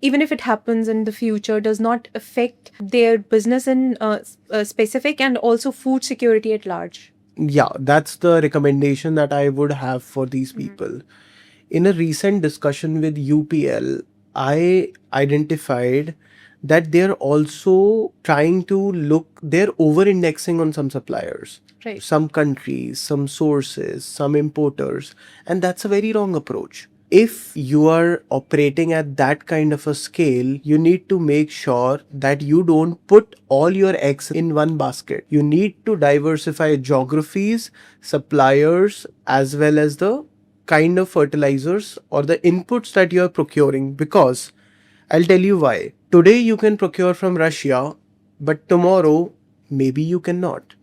even if it happens in the future, does not affect their business in specific and also food security at large. Yeah, that's the recommendation that I would have for these people. In a recent discussion with UPL, I identified that they're also trying to look, they're over indexing on some suppliers, Right. some countries, some sources, some importers, and that's a very wrong approach. If you are operating at that kind of a scale, you need to make sure that you don't put all your eggs in one basket. You need to diversify geographies, suppliers, as well as the kind of fertilizers or the inputs that you are procuring, because I'll tell you why. Today you can procure from Russia, but tomorrow maybe you cannot.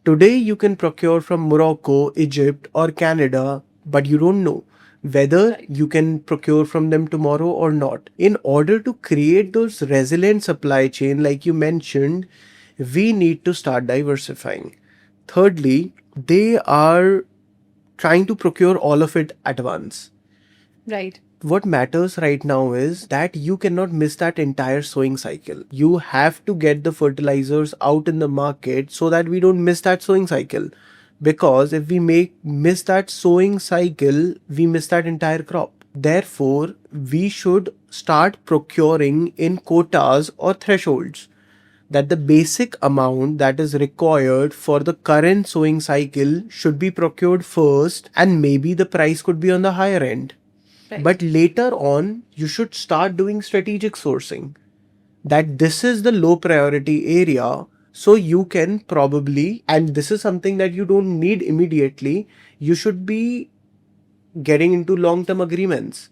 Today you can procure from Morocco, Egypt, or Canada, but you don't know whether you can procure from them tomorrow or not. In order to create those resilient supply chain, like you mentioned, we need to start diversifying. Thirdly, they are trying to procure all of it at once. Right. What matters right now is that you cannot miss that entire sowing cycle. You have to get the fertilizers out in the market so that we don't miss that sowing cycle. Because if we miss that sowing cycle, we miss that entire crop. Therefore, we should start procuring in quotas or thresholds, that the basic amount that is required for the current sowing cycle should be procured first, and maybe the price could be on the higher end. Right. But later on, you should start doing strategic sourcing. That this is the low priority area, so you can probably, and this is something that you don't need immediately, you should be getting into long-term agreements,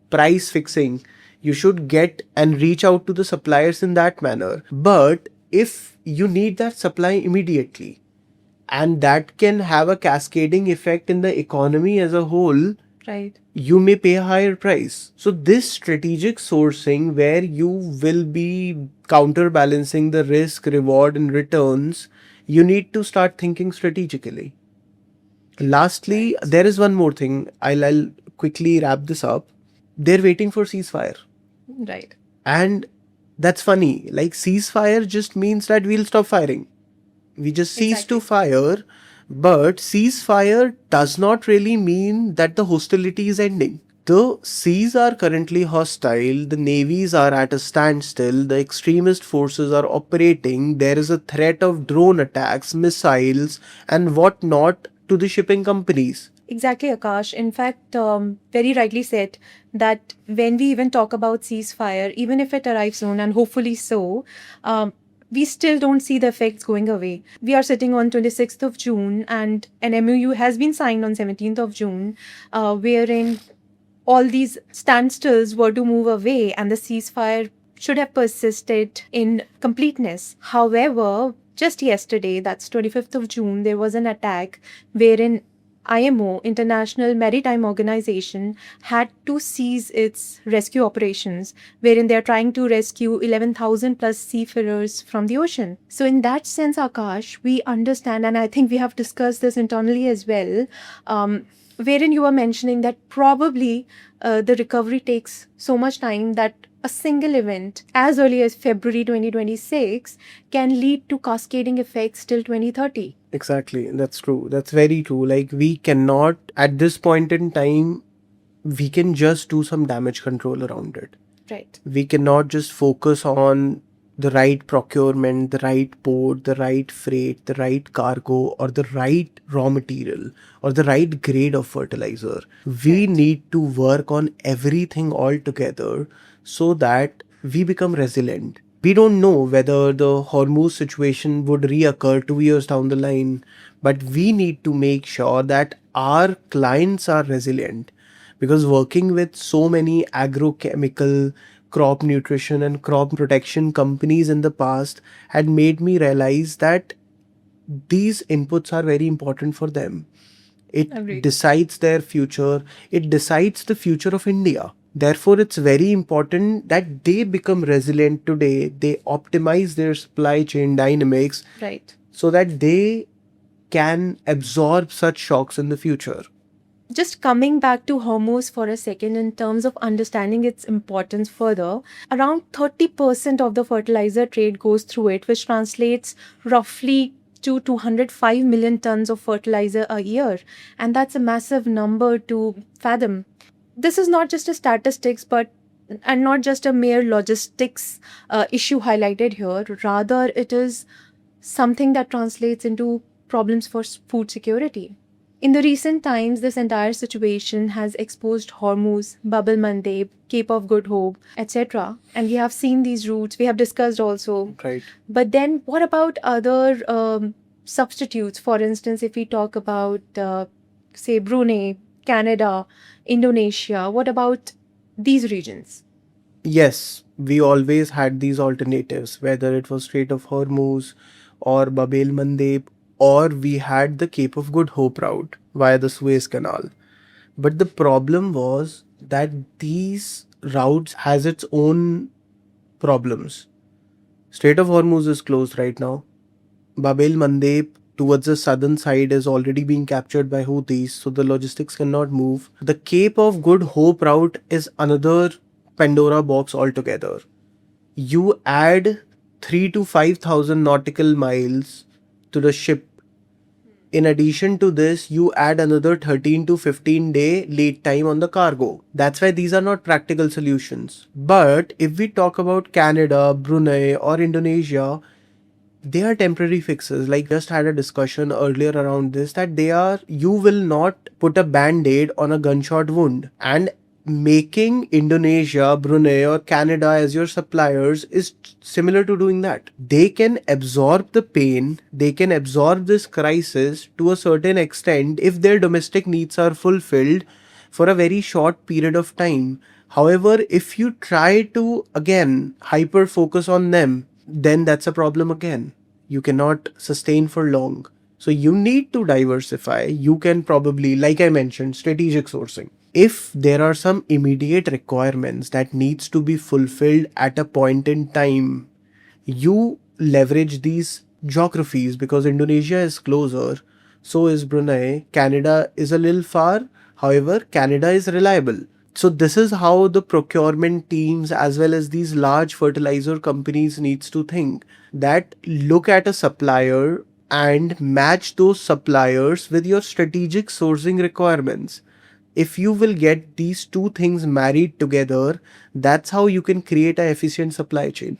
price fixing. You should get and reach out to the suppliers in that manner. But if you need that supply immediately, and that can have a cascading effect in the economy as a whole, Right. you may pay a higher price. So this strategic sourcing, where you will be counterbalancing the risk, reward, and returns, you need to start thinking strategically. Lastly, there is one more thing. I'll quickly wrap this up. They're waiting for ceasefire. Right. And that's funny. Like, ceasefire just means that we'll stop firing. We just cease to fire. But ceasefire does not really mean that the hostility is ending. The seas are currently hostile, the navies are at a standstill, the extremist forces are operating, there is a threat of drone attacks, missiles, and whatnot to the shipping companies. Exactly, Akash. In fact, very rightly said that when we even talk about ceasefire, even if it arrives soon, and hopefully so, we still don't see the effects going away. We are sitting on 26th of June, and an MOU has been signed on 17th of June, wherein all these standstills were to move away and the ceasefire should have persisted in completeness. However, just yesterday, that's 25th of June, there was an attack wherein IMO, International Maritime Organization, had to cease its rescue operations, wherein they are trying to rescue 11,000 plus seafarers from the ocean. So, in that sense, Akash, we understand, and I think we have discussed this internally as well, wherein you were mentioning that probably the recovery takes so much time that a single event as early as February 2026 can lead to cascading effects till 2030. Exactly, that's true. That's very true. Like, we cannot, at this point in time, we can just do some damage control around it. Right. We cannot just focus on the right procurement, the right port, the right freight, the right cargo, or the right raw material, or the right grade of fertilizer. We need to work on everything all together so that we become resilient. We don't know whether the Hormuz situation would reoccur 2 years down the line, but we need to make sure that our clients are resilient, because working with so many agrochemical, crop nutrition, and crop protection companies in the past had made me realize that these inputs are very important for them. It Agreed. decides their future, it decides the future of India. Therefore, it's very important that they become resilient today, they optimize their supply chain dynamics, Right. so that they can absorb such shocks in the future. Just coming back to Hormuz for a second, in terms of understanding its importance further, around 30% of the fertilizer trade goes through it, which translates roughly to 205 million tons of fertilizer a year. And that's a massive number to fathom. This is not just a statistics, and not just a mere logistics issue highlighted here. Rather, it is something that translates into problems for food security. In the recent times, this entire situation has exposed Hormuz, Bab el Mandeb, Cape of Good Hope, etc. And we have seen these routes, we have discussed also. Right. But then, what about other substitutes? For instance, if we talk about, say, Brunei, Canada, Indonesia, what about these regions? Yes, we always had these alternatives, whether it was Strait of Hormuz or Bab el Mandeb, or we had the Cape of Good Hope route via the Suez Canal. But the problem was that these routes has its own problems. Strait of Hormuz is closed right now. Bab el Mandeb towards the southern side is already being captured by Houthis, so the logistics cannot move. The Cape of Good Hope route is another Pandora box altogether. You add 3 to 5,000 nautical miles to the ship. In addition to this, you add another 13 to 15 day lead time on the cargo. That's why these are not practical solutions. But if we talk about Canada, Brunei, or Indonesia, they are temporary fixes. Like, just had a discussion earlier around this, that you will not put a band-aid on a gunshot wound. And making Indonesia, Brunei, or Canada as your suppliers is similar to doing that. They can absorb the pain, they can absorb this crisis to a certain extent if their domestic needs are fulfilled for a very short period of time. However, if you try to again hyper focus on them, then that's a problem again. You cannot sustain for long. So you need to diversify. You can probably, like I mentioned, strategic sourcing. If there are some immediate requirements that needs to be fulfilled at a point in time, you leverage these geographies, because Indonesia is closer, so is Brunei. Canada is a little far, however, Canada is reliable. So this is how the procurement teams as well as these large fertilizer companies needs to think, that look at a supplier and match those suppliers with your strategic sourcing requirements. If you will get these two things married together, that's how you can create an efficient supply chain.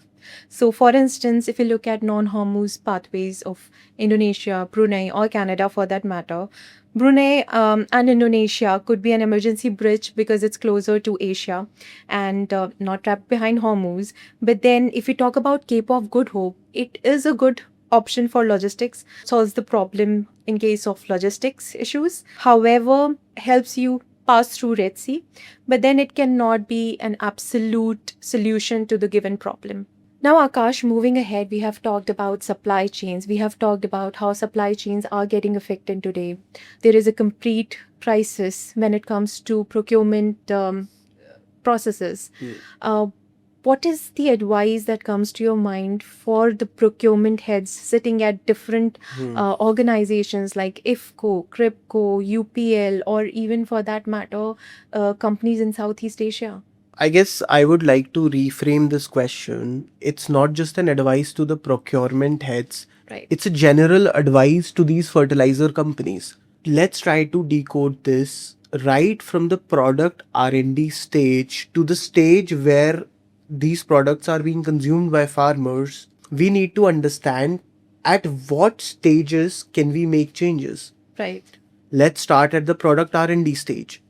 So, for instance, if you look at non-Hormuz pathways of Indonesia, Brunei, or Canada for that matter, Brunei and Indonesia could be an emergency bridge because it's closer to Asia and not trapped behind Hormuz. But then, if we talk about Cape of Good Hope, it is a good option for logistics, solves the problem in case of logistics issues. However, helps you pass through Red Sea, but then it cannot be an absolute solution to the given problem. Now, Akash, moving ahead, we have talked about supply chains. We have talked about how supply chains are getting affected today. There is a complete crisis when it comes to procurement processes. Uh, what is the advice that comes to your mind for the procurement heads sitting at different organizations like IFCO, CRIPCO, UPL, or even for that matter, companies in Southeast Asia? I guess I would like to reframe this question. It's not just an advice to the procurement heads, Right. it's a general advice to these fertilizer companies. Let's try to decode this right from the product R&D stage to the stage where these products are being consumed by farmers. We need to understand at what stages can we make changes. Right. Let's start at the product R&D stage.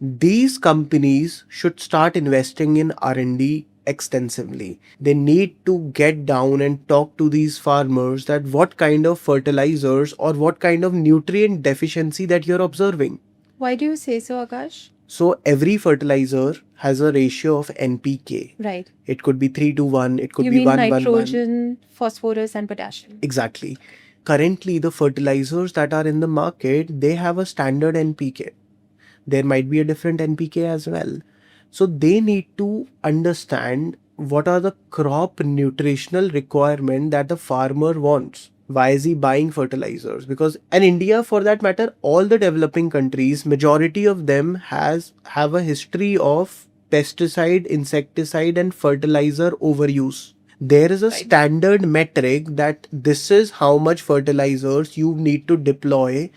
These companies should start investing in R&D extensively. They need to get down and talk to these farmers that what kind of fertilizers or what kind of nutrient deficiency that you're observing. Why do you say so, Akash? So every fertilizer has a ratio of NPK. Right. It could be 3 to 1, it could You be mean 1 1 1. nitrogen, phosphorus, and potassium? Exactly. Currently, the fertilizers that are in the market, they have a standard NPK. There might be a different NPK as well. So they need to understand what are the crop nutritional requirement that the farmer wants. Why is he buying fertilizers? Because in India, for that matter, all the developing countries, majority of them have a history of pesticide, insecticide, and fertilizer overuse. There is a standard metric that this is how much fertilizers you need to deploy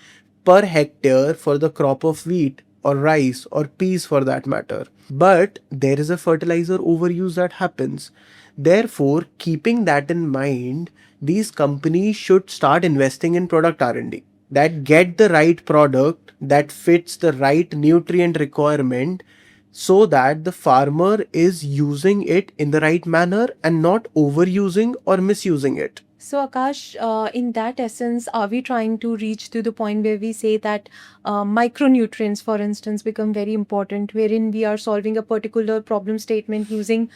per hectare for the crop of wheat or rice or peas for that matter. But there is a fertilizer overuse that happens. Therefore, keeping that in mind, these companies should start investing in product R&D that get the right product that fits the right nutrient requirement so that the farmer is using it in the right manner and not overusing or misusing it. So, Akash, in that essence, are we trying to reach to the point where we say that micronutrients, for instance, become very important, wherein we are solving a particular problem statement using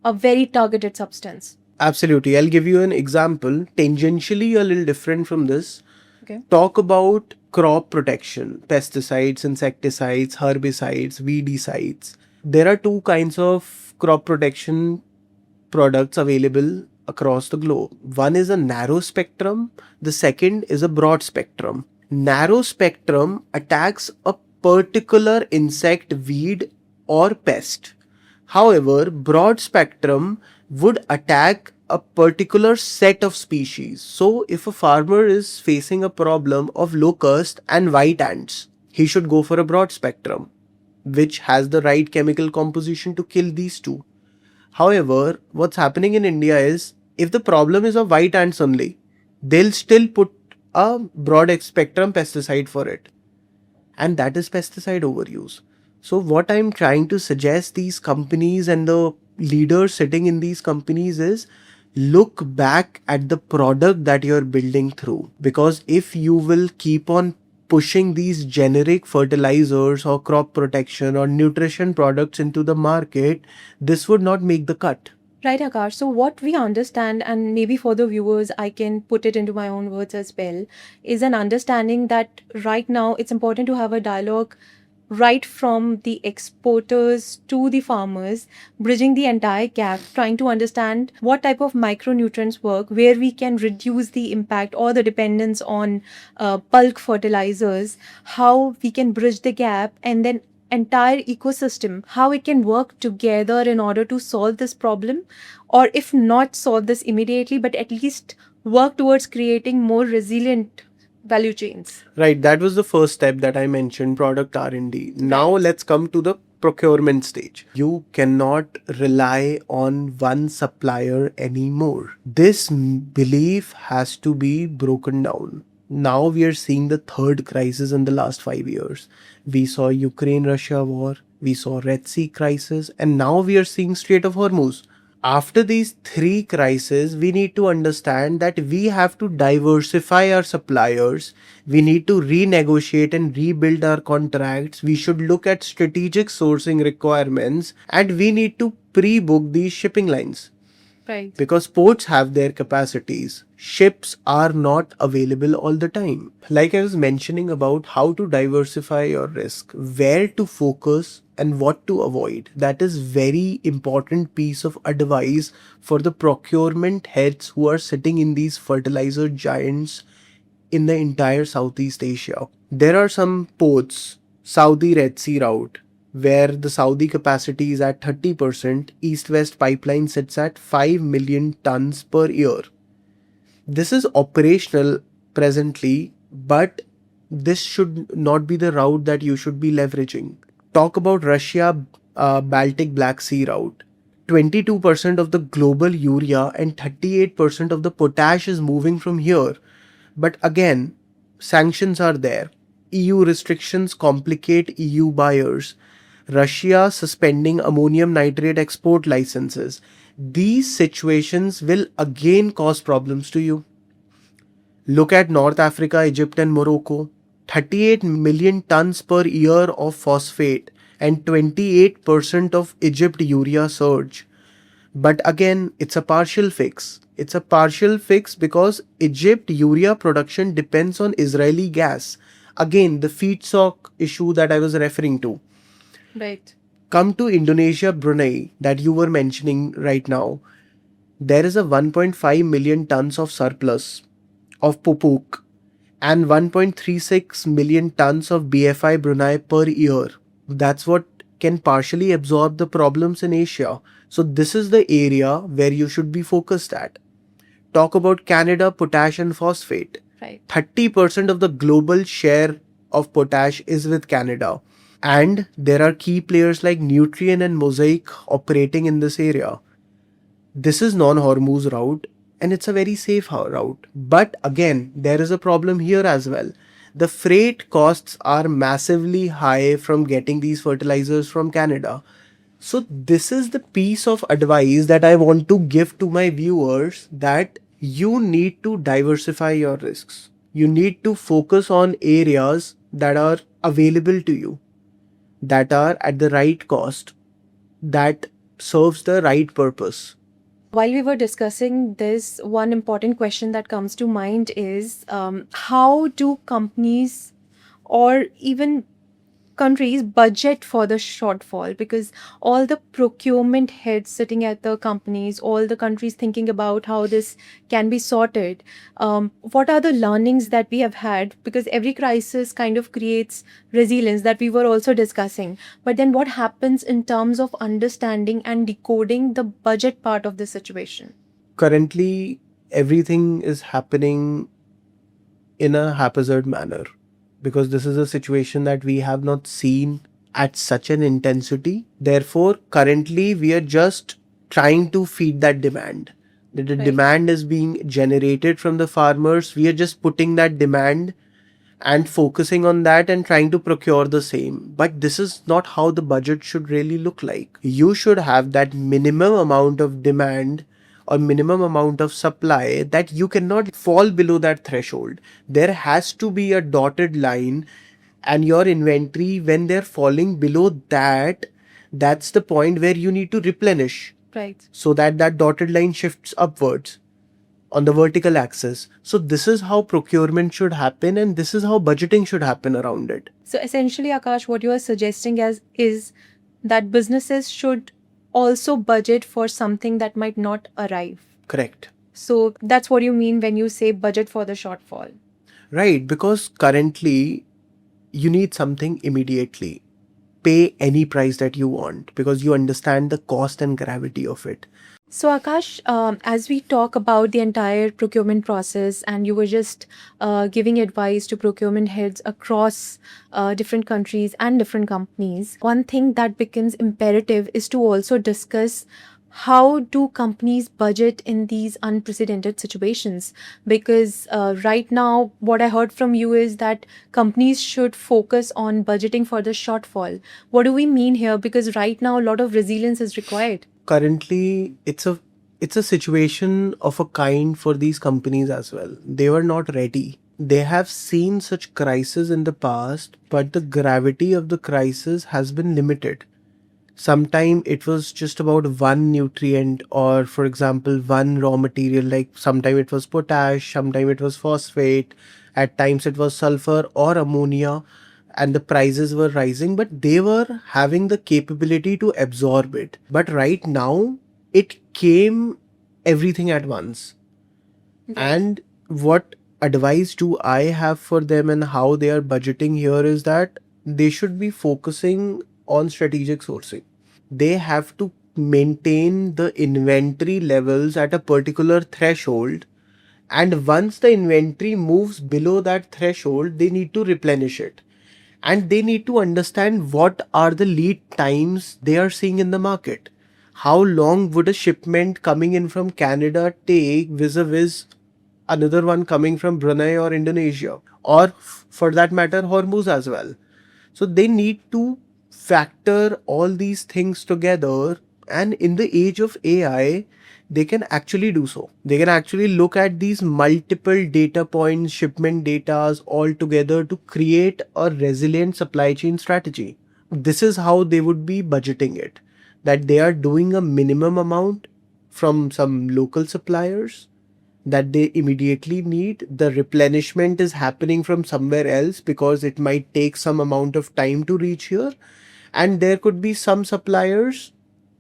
a very targeted substance? Absolutely. I'll give you an example, tangentially a little different from this. Okay. Talk about crop protection, pesticides, insecticides, herbicides, weedicides. There are two kinds of crop protection products available across the globe. One is a narrow spectrum, the second is a broad spectrum. Narrow spectrum attacks a particular insect, weed, or pest. However, broad spectrum would attack a particular set of species. So, if a farmer is facing a problem of locust and white ants, he should go for a broad spectrum, which has the right chemical composition to kill these two. However, what's happening in India is if the problem is of white ants only, they'll still put a broad spectrum pesticide for it. And that is pesticide overuse. So what I'm trying to suggest these companies and the leaders sitting in these companies is look back at the product that you're building through. Because if you will keep on pushing these generic fertilizers or crop protection or nutrition products into the market, this would not make the cut. Right, Akash. So, what we understand, and maybe for the viewers, I can put it into my own words as well, is an understanding that right now it's important to have a dialogue right from the exporters to the farmers, bridging the entire gap, trying to understand what type of micronutrients work, where we can reduce the impact or the dependence on bulk fertilizers, how we can bridge the gap, and then entire ecosystem, how it can work together in order to solve this problem, or if not solve this immediately, but at least work towards creating more resilient value chains. Right, that was the first step that I mentioned, product R&D. Now let's come to the procurement stage. You cannot rely on one supplier anymore. This belief has to be broken down. Now we are seeing the third crisis in the last 5 years. We saw Ukraine-Russia war, we saw Red Sea crisis, and now we are seeing Strait of Hormuz. After these three crises, we need to understand that we have to diversify our suppliers. We need to renegotiate and rebuild our contracts. We should look at strategic sourcing requirements, and we need to pre book these shipping lines. Right. Because ports have their capacities. Ships are not available all the time. Like I was mentioning about how to diversify your risk, where to focus and what to avoid. That is very important piece of advice for the procurement heads who are sitting in these fertilizer giants in the entire Southeast Asia. There are some ports, Saudi Red Sea route, where the Saudi capacity is at 30%, East-West pipeline sits at 5 million tons per year. This is operational presently, but this should not be the route that you should be leveraging. Talk about Russia Baltic Black Sea route. 22% of the global urea and 38% of the potash is moving from here. But again, sanctions are there. EU restrictions complicate EU buyers. Russia suspending ammonium nitrate export licenses. These situations will again cause problems to you. Look at North Africa, Egypt, and Morocco. 38 million tons per year of phosphate and 28% of Egypt urea surge. But again, it's a partial fix. It's a partial fix because Egypt urea production depends on Israeli gas. Again, the feedstock issue that I was referring to. Right. Come to Indonesia, Brunei, that you were mentioning right now. There is a 1.5 million tons of surplus of pupuk and 1.36 million tons of BFI Brunei per year. That's what can partially absorb the problems in Asia. So this is the area where you should be focused at. Talk about Canada, potash and phosphate. Right. 30% of the global share of potash is with Canada. And there are key players like Nutrien and Mosaic operating in this area. This is non-Hormuz route and it's a very safe route. But again, there is a problem here as well. The freight costs are massively high from getting these fertilizers from Canada. So this is the piece of advice that I want to give to my viewers, that you need to diversify your risks. You need to focus on areas that are available to you, that are at the right cost, that serves the right purpose. While we were discussing this, one important question that comes to mind is how do companies or even countries budget for the shortfall? Because all the procurement heads sitting at the companies, all the countries thinking about how this can be sorted. What are the learnings that we have had? Because every crisis kind of creates resilience, that we were also discussing. But then what happens in terms of understanding and decoding the budget part of the situation? Currently, everything is happening in a haphazard manner, because this is a situation that we have not seen at such an intensity. Therefore, currently we are just trying to feed that demand. The Right. demand is being generated from the farmers. We are just putting that demand and focusing on that and trying to procure the same. But this is not how the budget should really look like. You should have that minimum amount of demand or minimum amount of supply that you cannot fall below that threshold. There has to be a dotted line, and your inventory, when they're falling below that, that's the point where you need to replenish. Right. So that that dotted line shifts upwards on the vertical axis. So this is how procurement should happen, and this is how budgeting should happen around it. So essentially, Akash, what you are suggesting is that businesses should also budget for something that might not arrive. Correct. So that's what you mean when you say budget for the shortfall. Right, because currently you need something immediately. Pay any price that you want because you understand the cost and gravity of it. So, Akash, as we talk about the entire procurement process, and you were just giving advice to procurement heads across different countries and different companies, one thing that becomes imperative is to also discuss how do companies budget in these unprecedented situations. Because right now, what I heard from you is that companies should focus on budgeting for the shortfall. What do we mean here? Because right now, a lot of resilience is required. Currently, it's a situation of a kind for these companies as well. They were not ready. They have seen such crises in the past, but the gravity of the crisis has been limited. Sometime it was just about one nutrient, or for example one raw material, like sometime it was potash, sometime it was phosphate, at times it was sulfur or ammonia, and the prices were rising, but they were having the capability to absorb it. But right now it came everything at once. Right. And what advice do I have for them and how they are budgeting here is that they should be focusing on strategic sourcing. They have to maintain the inventory levels at a particular threshold, and once the inventory moves below that threshold they need to replenish it, and they need to understand what are the lead times they are seeing in the market. How long would a shipment coming in from Canada take vis-a-vis another one coming from Brunei or Indonesia, or for that matter Hormuz as well? So they need to factor all these things together, and in the age of AI, they can actually do so. They can actually look at these multiple data points, shipment datas all together to create a resilient supply chain strategy. This is how they would be budgeting it, that they are doing a minimum amount from some local suppliers that they immediately need. The replenishment is happening from somewhere else because it might take some amount of time to reach here. And there could be some suppliers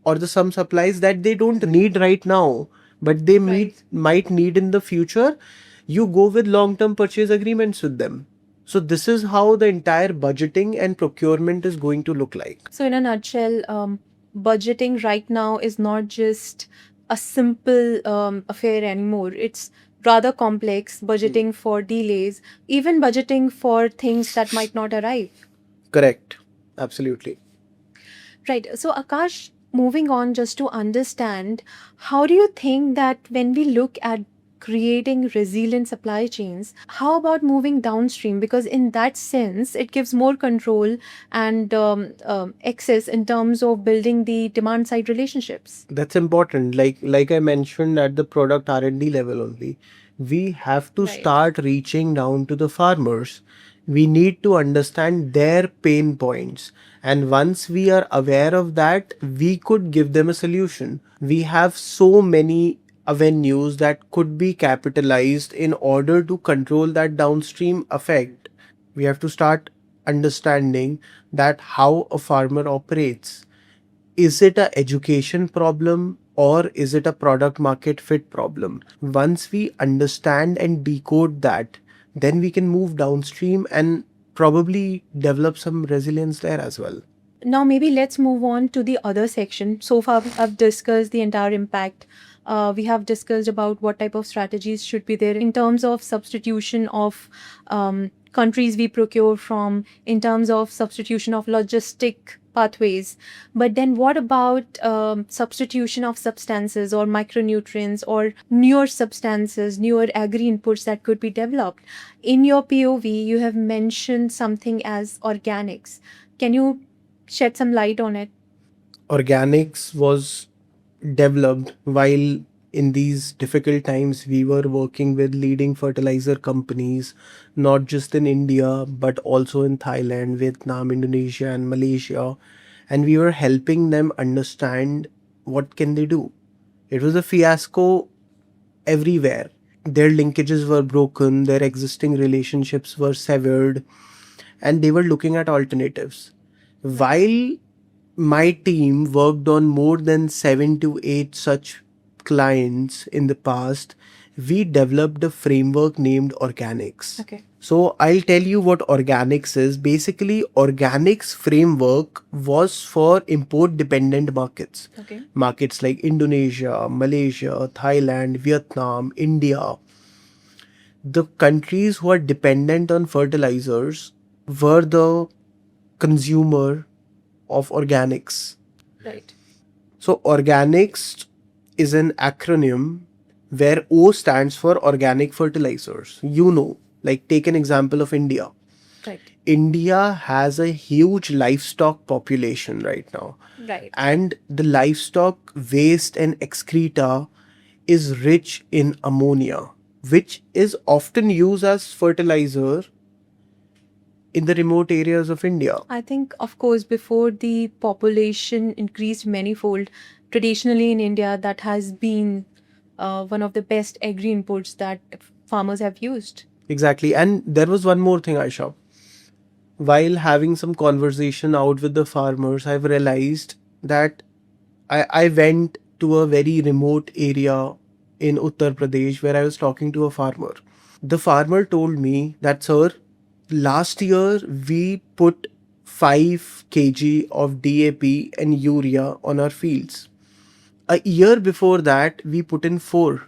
or the some supplies that they don't need right now, but they might need in the future. You go with long-term purchase agreements with them. So this is how the entire budgeting and procurement is going to look like. So, in a nutshell, budgeting right now is not just a simple affair anymore. It's rather complex, budgeting for delays, even budgeting for things that might not arrive. Correct. Absolutely. Right. So, Akash, moving on just to understand, how do you think that when we look at creating resilient supply chains, how about moving downstream? Because in that sense, it gives more control and access in terms of building the demand side relationships. That's important. Like I mentioned, at the product R&D level only, we have to Right. start reaching down to the farmers. We need to understand their pain points, and once we are aware of that, we could give them a solution. We have so many avenues that could be capitalized in order to control that downstream effect. We have to start understanding that how a farmer operates. Is it a education problem or is it a product market fit problem? Once we understand and decode that, then we can move downstream and probably develop some resilience there as well. Now, maybe let's move on to the other section. So far, I've discussed the entire impact. We have discussed about what type of strategies should be there in terms of substitution of countries we procure from, in terms of substitution of logistic pathways. But then, what about substitution of substances or micronutrients or newer substances, newer agri inputs that could be developed? In your POV, you have mentioned something as organics. Can you shed some light on it? Organics was developed while in these difficult times we were working with leading fertilizer companies, not just in India but also in Thailand, Vietnam, Indonesia and Malaysia, and we were helping them understand what can they do. It was a fiasco everywhere. Their linkages were broken, their existing relationships were severed, and they were looking at alternatives. While my team worked on more than 7 to 8 such clients in the past, we developed a framework named Organics. Okay. So I'll tell you what organics is. Basically, organics framework was for import dependent markets. Okay. Markets like Indonesia, Malaysia, Thailand, Vietnam, India. The countries who are dependent on fertilizers were the consumer of organics. Right. So organics is an acronym where O stands for organic fertilizers. Like take an example of India. Right. India has a huge livestock population right now. Right. And the livestock waste and excreta is rich in ammonia, which is often used as fertilizer in the remote areas of India. I think, of course, before the population increased manifold, traditionally in India, that has been one of the best agri inputs that farmers have used. Exactly. And there was one more thing, Aisha. While having some conversation out with the farmers, I've realized that I went to a very remote area in Uttar Pradesh where I was talking to a farmer. The farmer told me that, sir, last year we put 5 kg of DAP and urea on our fields. A year before that, we put in 4.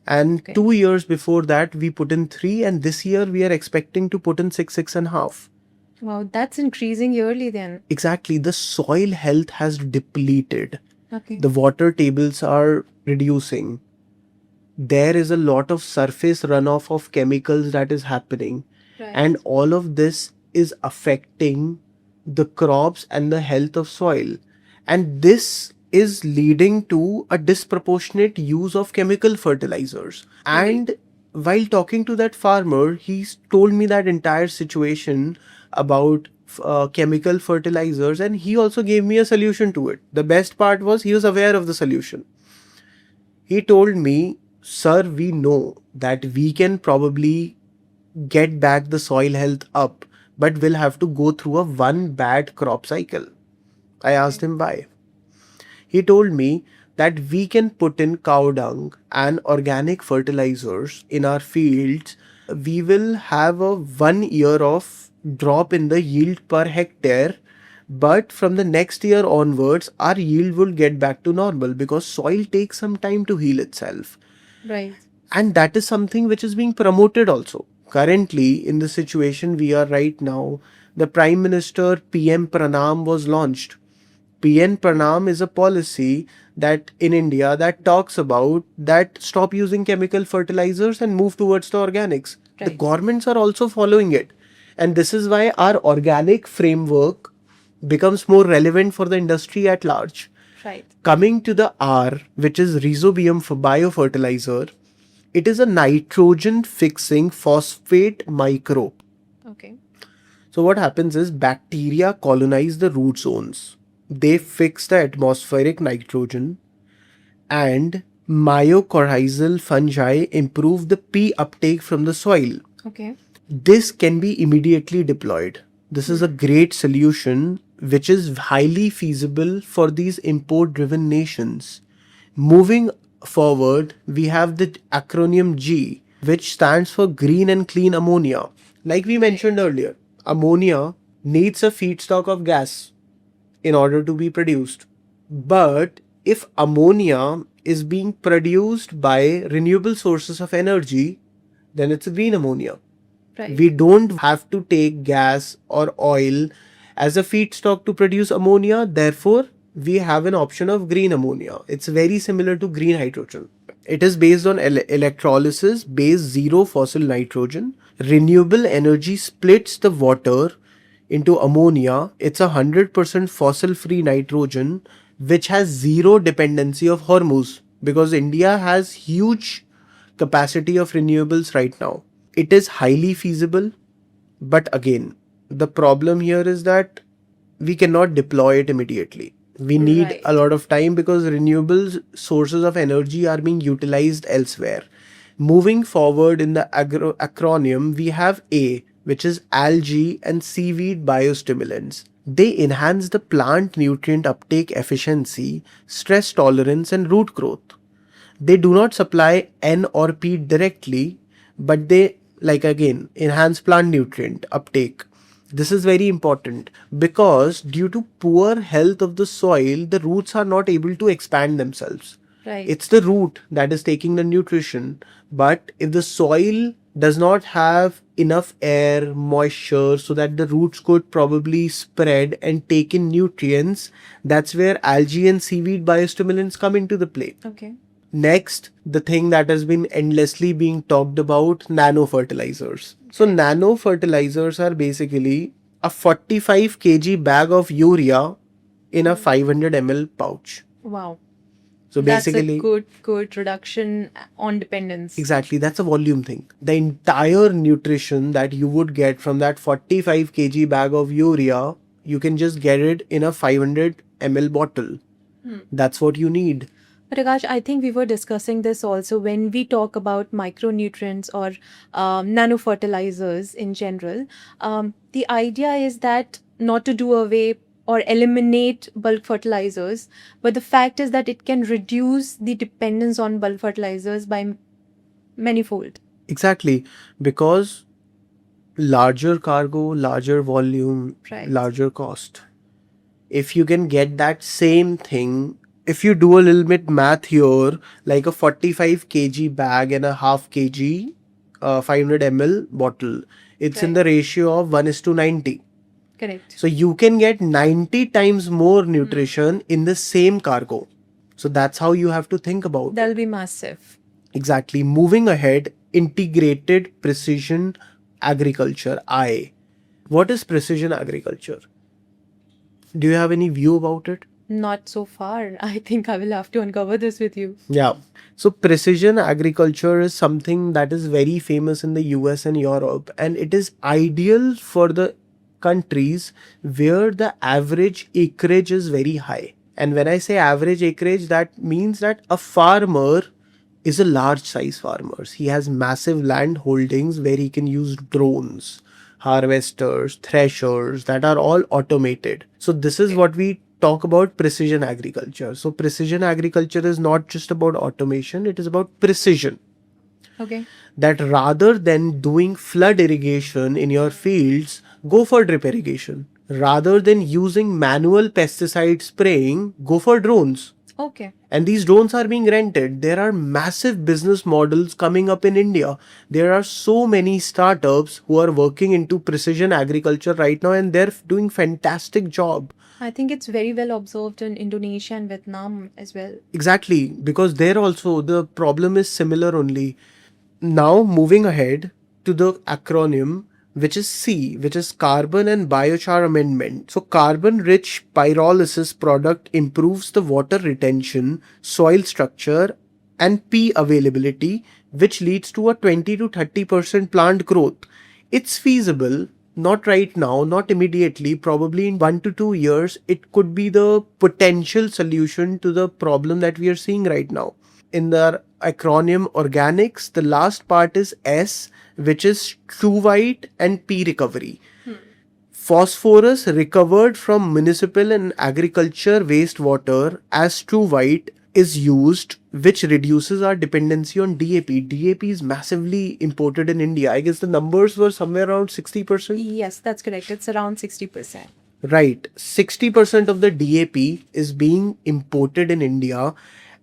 And Okay. 2 years before that, we put in 3. And this year, we are expecting to put in 6, 6.5. Wow, that's increasing yearly then. Exactly. The soil health has depleted. Okay. The water tables are reducing. There is a lot of surface runoff of chemicals that is happening. Right. And all of this is affecting the crops and the health of soil. And this is leading to a disproportionate use of chemical fertilizers. And while talking to that farmer, he told me that entire situation about chemical fertilizers, and he also gave me a solution to it. The best part was he was aware of the solution. He told me, sir, we know that we can probably get back the soil health up, but we'll have to go through a one bad crop cycle. I asked him why. He told me that we can put in cow dung and organic fertilizers in our fields. We will have a 1 year of drop in the yield per hectare, but from the next year onwards, our yield will get back to normal because soil takes some time to heal itself. Right. And that is something which is being promoted also. Currently, in the situation we are right now, the Prime Minister PM Pranam was launched. PM Pranam is a policy that in India that talks about that stop using chemical fertilizers and move towards the organics. The Right. governments are also following it. And this is why our organic framework becomes more relevant for the industry at large. Right. Coming to the R, which is rhizobium for biofertilizer, it is a nitrogen fixing phosphate microbe. Okay. So what happens is bacteria colonize the root zones. They fix the atmospheric nitrogen, and mycorrhizal fungi improve the P uptake from the soil. Okay. This can be immediately deployed. This is a great solution which is highly feasible for these import driven nations. Moving forward, we have the acronym G, which stands for green and clean ammonia. Like we mentioned earlier, ammonia needs a feedstock of gas in order to be produced. But if ammonia is being produced by renewable sources of energy, then it's a green ammonia. Right. We don't have to take gas or oil as a feedstock to produce ammonia. Therefore, we have an option of green ammonia. It's very similar to green hydrogen. It is based on electrolysis, base zero fossil nitrogen. Renewable energy splits the water into ammonia. It's 100% fossil free nitrogen, which has zero dependency of Hormuz, because India has huge capacity of renewables right now. It is highly feasible, but again, the problem here is that we cannot deploy it immediately. We need Right. a lot of time because renewable sources of energy are being utilized elsewhere. Moving forward in the acronym, we have A, which is algae and seaweed biostimulants. They enhance the plant nutrient uptake efficiency, stress tolerance, and root growth. They do not supply N or P directly, but they like again, enhance plant nutrient uptake. This is very important because due to poor health of the soil, the roots are not able to expand themselves. Right. It's the root that is taking the nutrition. But if the soil does not have enough air, moisture, so that the roots could probably spread and take in nutrients, that's where algae and seaweed biostimulants come into the play. Okay. Next, the thing that has been endlessly being talked about, nano fertilizers. So nano fertilizers are basically a 45 kg bag of urea in a 500 ml pouch. Wow. So That's basically, a good reduction on dependence. exactly, that's a volume thing. The entire nutrition that you would get from that 45 kg bag of urea, you can just get it in a 500 ml bottle. That's what you need. But Akash, I think we were discussing this also when we talk about micronutrients or nano fertilizers in general. The idea is that not to do away or eliminate bulk fertilizers, but the fact is that it can reduce the dependence on bulk fertilizers by manyfold. Exactly, because larger cargo, larger volume, Right. larger cost. If you can get that same thing, if you do a little bit math here, like a 45 kg bag and a half kg 500 ml bottle, it's in the ratio of 1 is to 90. Correct. So you can get 90 times more nutrition in the same cargo. So that's how you have to think about it. That'll be massive. Exactly. Moving ahead, integrated precision agriculture. What is precision agriculture? Do you have any view about it? Not so far. I think I will have to uncover this with you. Yeah. So precision agriculture is something that is very famous in the US and Europe, and it is ideal for the countries where the average acreage is very high. And when I say average acreage, that means that a farmer is a large size farmer. He has massive land holdings where he can use drones, harvesters, threshers that are all automated. So this is what we talk about precision agriculture. So precision agriculture is not just about automation, it is about precision. Okay. That rather than doing flood irrigation in your fields, go for drip irrigation. Rather than using manual pesticide spraying, go for drones. Okay. And these drones are being rented. There are massive business models coming up in India. There are so many startups who are working into precision agriculture right now, and they're doing fantastic job. I think it's very well observed in Indonesia and Vietnam as well. Exactly, because there also the problem is similar only. Now moving ahead to the acronym, which is C, which is carbon and biochar amendment. So carbon rich pyrolysis product improves the water retention, soil structure and P availability, which leads to a 20 to 30% plant growth. It's feasible, not right now, not immediately, probably in 1 to 2 years, it could be the potential solution to the problem that we are seeing right now. In the acronym organics, the last part is S, which is true white and P recovery. Phosphorus recovered from municipal and agriculture wastewater as true white is used, which reduces our dependency on DAP. DAP is massively imported in India. I guess the numbers were somewhere around 60%. Yes, that's correct. It's around 60%. Right. 60% of the DAP is being imported in India,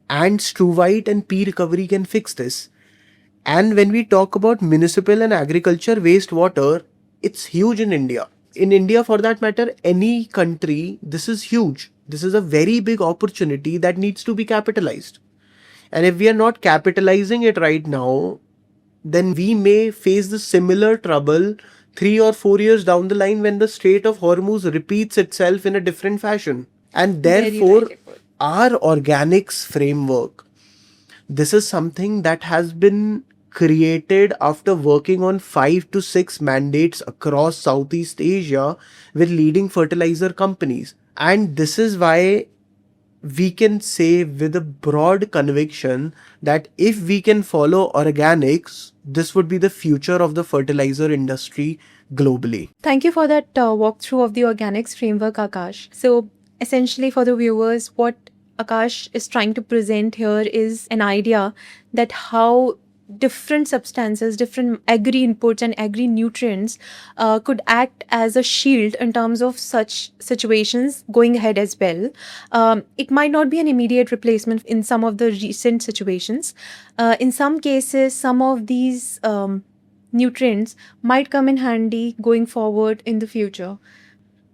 and Struvite and P recovery can fix this. And when we talk about municipal and agriculture wastewater, it's huge in India. In India, for that matter, any country, this is huge. This is a very big opportunity that needs to be capitalized. And if we are not capitalizing it right now, then we may face the similar trouble 3 or 4 years down the line when the Strait of Hormuz repeats itself in a different fashion. And therefore, our organics framework, this is something that has been created after working on 5 to 6 mandates across Southeast Asia with leading fertilizer companies. And this is why we can say with a broad conviction that if we can follow organics, this would be the future of the fertilizer industry globally. Thank you for that walkthrough of the organics framework, Akash. So, essentially, for the viewers, what Akash is trying to present here is an idea that how different substances, different agri inputs and agri nutrients could act as a shield in terms of such situations going ahead as well. It might not be an immediate replacement in some of the recent situations. In some cases, some of these nutrients might come in handy going forward in the future.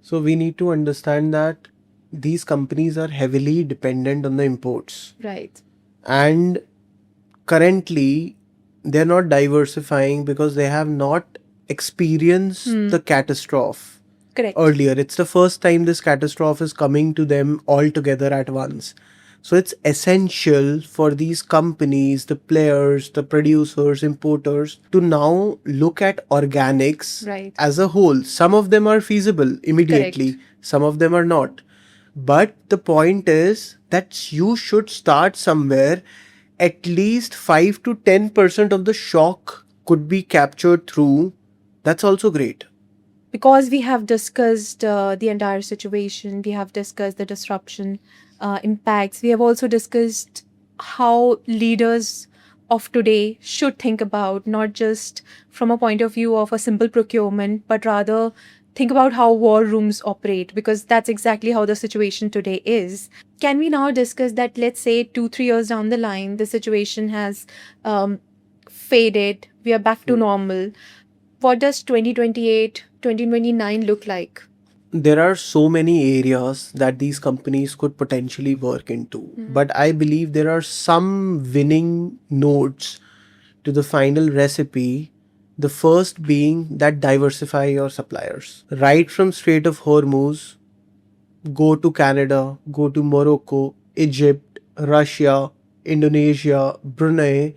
So we need to understand that these companies are heavily dependent on the imports. Right. And currently, they're not diversifying because they have not experienced the catastrophe Correct. earlier. It's the first time this catastrophe is coming to them all together at once. So it's essential for these companies, the players, the producers, importers to now look at organics Right. as a whole. Some of them are feasible immediately, Correct. some of them are not. But the point is that you should start somewhere. At least 5 to 10% of the shock could be captured through. That's also great. Because we have discussed the entire situation, we have discussed the disruption impacts, we have also discussed how leaders of today should think about, not just from a point of view of a simple procurement, but rather think about how war rooms operate, because that's exactly how the situation today is. Can we now discuss that, let's say 2-3 years down the line, the situation has faded, we are back to normal. What does 2028, 2029 look like? There are so many areas that these companies could potentially work into. But I believe there are some winning notes to the final recipe. The first being that diversify your suppliers. Right from Strait of Hormuz, go to Canada, go to Morocco, Egypt, Russia, Indonesia, Brunei,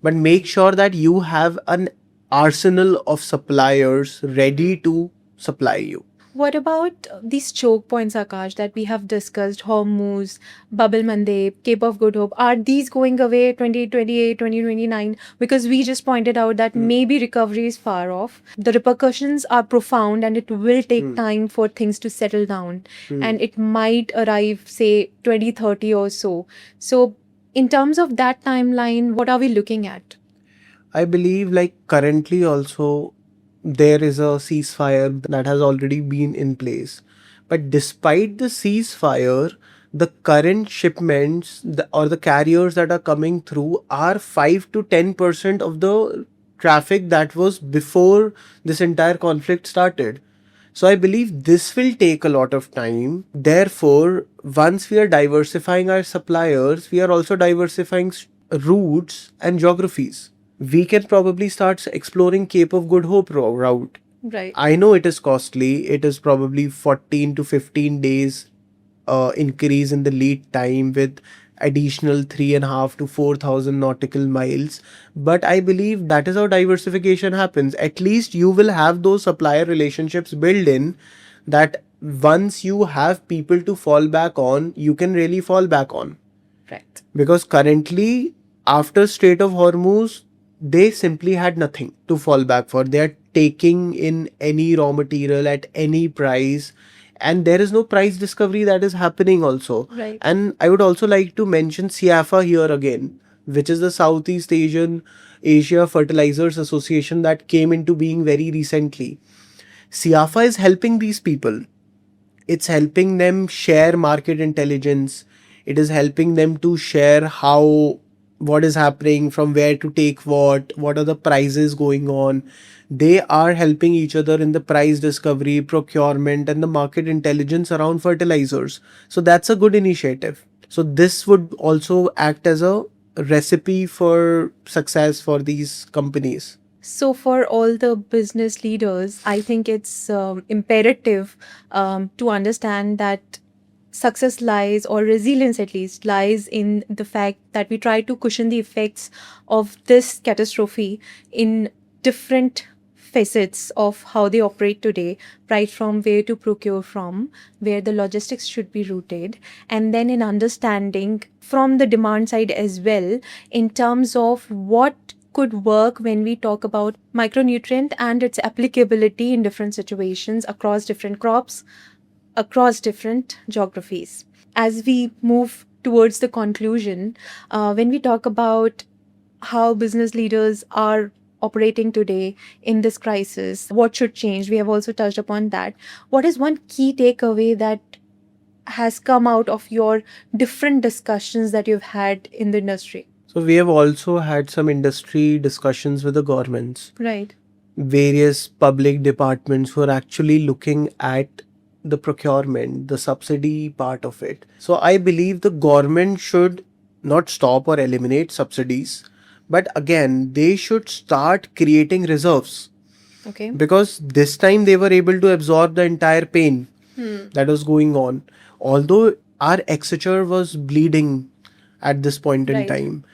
but make sure that you have an arsenal of suppliers ready to supply you. What about these choke points, Akash, that we have discussed? Hormuz, Bab el Mandeb, Cape of Good Hope. Are these going away 2028, 2029? Because we just pointed out that maybe recovery is far off. The repercussions are profound and it will take time for things to settle down. And it might arrive, say, 2030 or so. So, in terms of that timeline, what are we looking at? I believe, like, currently also there is a ceasefire that has already been in place. But despite the ceasefire, the current shipments or the carriers that are coming through are 5 to 10% of the traffic that was before this entire conflict started. So I believe this will take a lot of time. Therefore, once we are diversifying our suppliers, we are also diversifying routes and geographies. We can probably start exploring Cape of Good Hope route. Right. I know it is costly. It is probably 14 to 15 days increase in the lead time with additional 3.5 to 4,000 nautical miles. But I believe that is how diversification happens. At least you will have those supplier relationships built in that once you have people to fall back on, you can really fall back on. Right. Because currently, after Strait of Hormuz, they simply had nothing to fall back for. They are taking in any raw material at any price, and there is no price discovery that is happening also. Right. And I would also like to mention SIAFA here again, which is the Southeast Asia Fertilizers Association that came into being very recently. SIAFA is helping these people. It's helping them share market intelligence. It is helping them to share what is happening, from where to take what are the prices going on. They are helping each other in the price discovery, procurement, and the market intelligence around fertilizers. So that's a good initiative. So this would also act as a recipe for success for these companies. So, for all the business leaders, I think it's imperative to understand that success lies, or resilience at least, lies in the fact that we try to cushion the effects of this catastrophe in different facets of how they operate today, right from where to procure from, where the logistics should be routed, and then in understanding from the demand side as well, in terms of what could work when we talk about micronutrient and its applicability in different situations across different crops, across different geographies. As we move towards the conclusion, when we talk about how business leaders are operating today in this crisis, what should change. We have also touched upon that. What is one key takeaway that has come out of your different discussions that you've had in the industry? So we have also had some industry discussions with the governments, Right. various public departments who are actually looking at the procurement, the subsidy part of it. So I believe the government should not stop or eliminate subsidies, but again, they should start creating reserves, Okay. because this time they were able to absorb the entire pain that was going on. Although our exchequer was bleeding at this point in Right. time,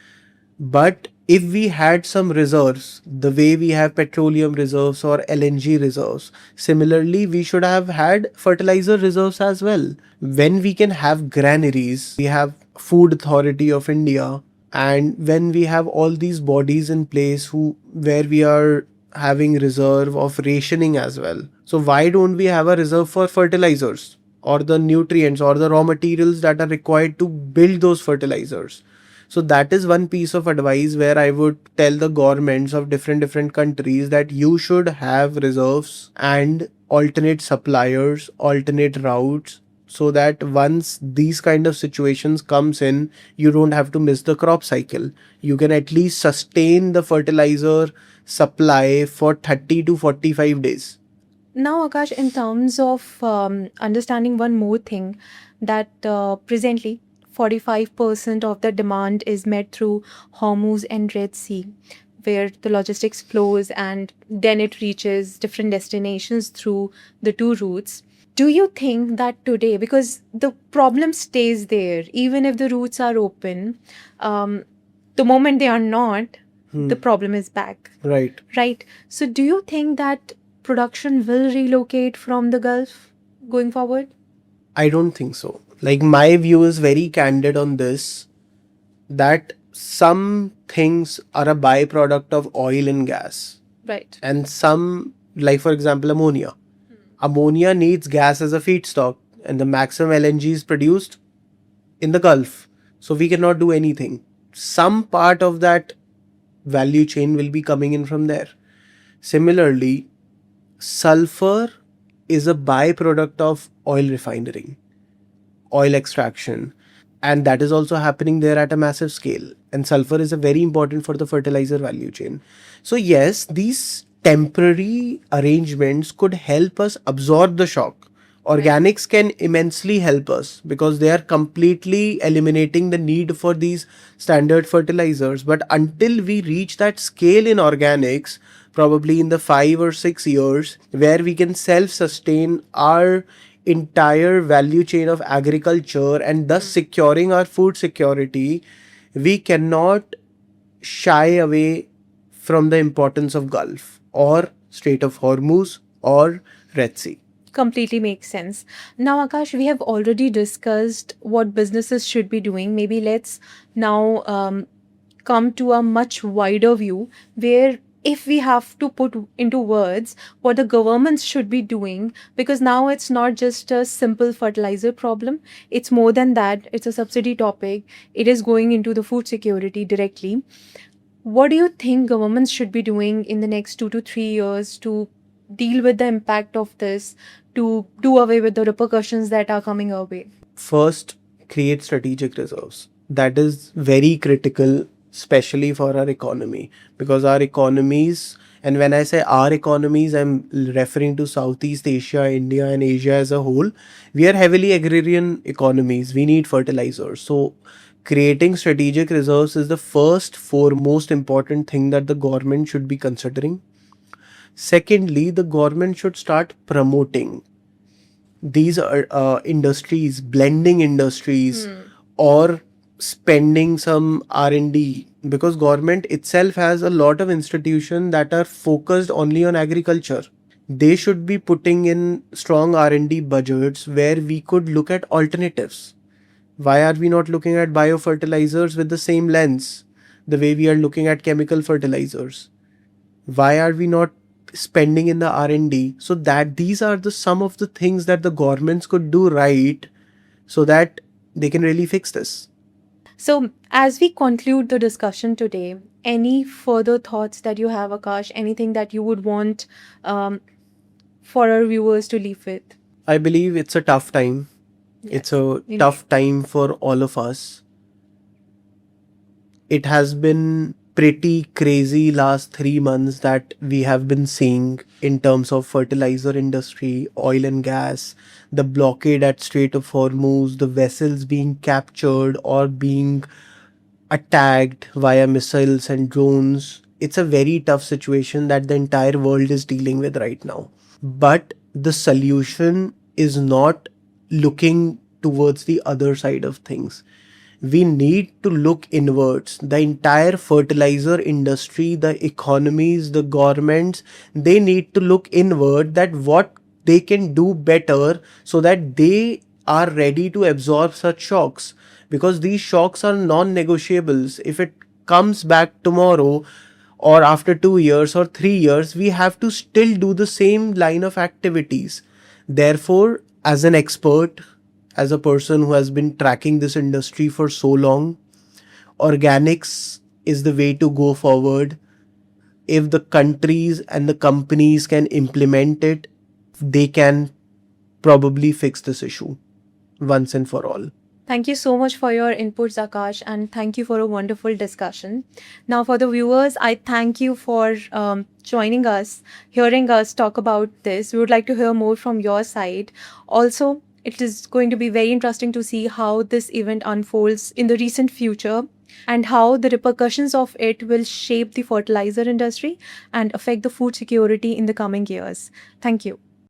but if we had some reserves, the way we have petroleum reserves or LNG reserves, similarly, we should have had fertilizer reserves as well. When we can have granaries, we have Food Authority of India, and when we have all these bodies in place where we are having reserve of rationing as well. So why don't we have a reserve for fertilizers or the nutrients or the raw materials that are required to build those fertilizers? So that is one piece of advice where I would tell the governments of different countries that you should have reserves and alternate suppliers, alternate routes, so that once these kind of situations comes in, you don't have to miss the crop cycle. You can at least sustain the fertilizer supply for 30 to 45 days. Now, Akash, in terms of understanding one more thing, that presently 45% of the demand is met through Hormuz and Red Sea, where the logistics flows and then it reaches different destinations through the two routes. Do you think that today, because the problem stays there, even if the routes are open, um, the moment they are not, the problem is back. Right. Right. So, do you think that production will relocate from the Gulf going forward? I don't think so. Like, my view is very candid on this, that some things are a byproduct of oil and gas, Right. and some, like for example, ammonia. Ammonia needs gas as a feedstock, and the maximum LNG is produced in the Gulf. So we cannot do anything. Some part of that value chain will be coming in from there. Similarly, sulfur is a byproduct of oil refinery, oil extraction, and that is also happening there at a massive scale. And sulfur is a very important for the fertilizer value chain. So yes, these temporary arrangements could help us absorb the shock. Organics can immensely help us because they are completely eliminating the need for these standard fertilizers. But until we reach that scale in organics, probably in the 5 or 6 years, where we can self sustain our entire value chain of agriculture and thus securing our food security, we cannot shy away from the importance of Gulf or Strait of Hormuz or Red Sea. Completely makes sense. Now, Akash, we have already discussed what businesses should be doing. Maybe let's now come to a much wider view where if we have to put into words what the governments should be doing, because now it's not just a simple fertilizer problem, it's more than that. It's a subsidy topic. It is going into the food security directly. What do you think governments should be doing in the next 2 to 3 years to deal with the impact of this, to do away with the repercussions that are coming our way? First, create strategic reserves. That is very critical, especially for our economy, because our economies, and when I say our economies, I'm referring to Southeast Asia, India, and Asia as a whole. We are heavily agrarian economies. We need fertilizers. So, creating strategic reserves is the first, foremost important thing that the government should be considering. Secondly, the government should start promoting these are industries, blending industries, or spending some R&D, because government itself has a lot of institutions that are focused only on agriculture. They should be putting in strong R&D budgets where we could look at alternatives. Why are we not looking at biofertilizers with the same lens, the way we are looking at chemical fertilizers? Why are we not spending in the R&D? So that these are the some of the things that the governments could do right, so that they can really fix this. So, as we conclude the discussion today, any further thoughts that you have, Akash? Anything that you would want um, for our viewers to leave with? I believe it's a tough time. It's Yes, a indeed. tough time for all of us. It has been pretty crazy last 3 months that we have been seeing in terms of fertilizer industry, oil and gas, the blockade at Strait of Hormuz, the vessels being captured or being attacked via missiles and drones. It's a very tough situation that the entire world is dealing with right now. But the solution is not looking towards the other side of things. We need to look inwards. The entire fertilizer industry, the economies, the governments, they need to look inward that what they can do better so that they are ready to absorb such shocks, because these shocks are non-negotiables. If it comes back tomorrow or after 2 years or 3 years, we have to still do the same line of activities. Therefore, as an expert, as a person who has been tracking this industry for so long, organics is the way to go forward. If the countries and the companies can implement it, they can probably fix this issue once and for all. Thank you so much for your inputs, Akash, and thank you for a wonderful discussion. Now, for the viewers, I thank you for joining us, hearing us talk about this. We would like to hear more from your side. Also, it is going to be very interesting to see how this event unfolds in the recent future and how the repercussions of it will shape the fertilizer industry and affect the food security in the coming years. Thank you.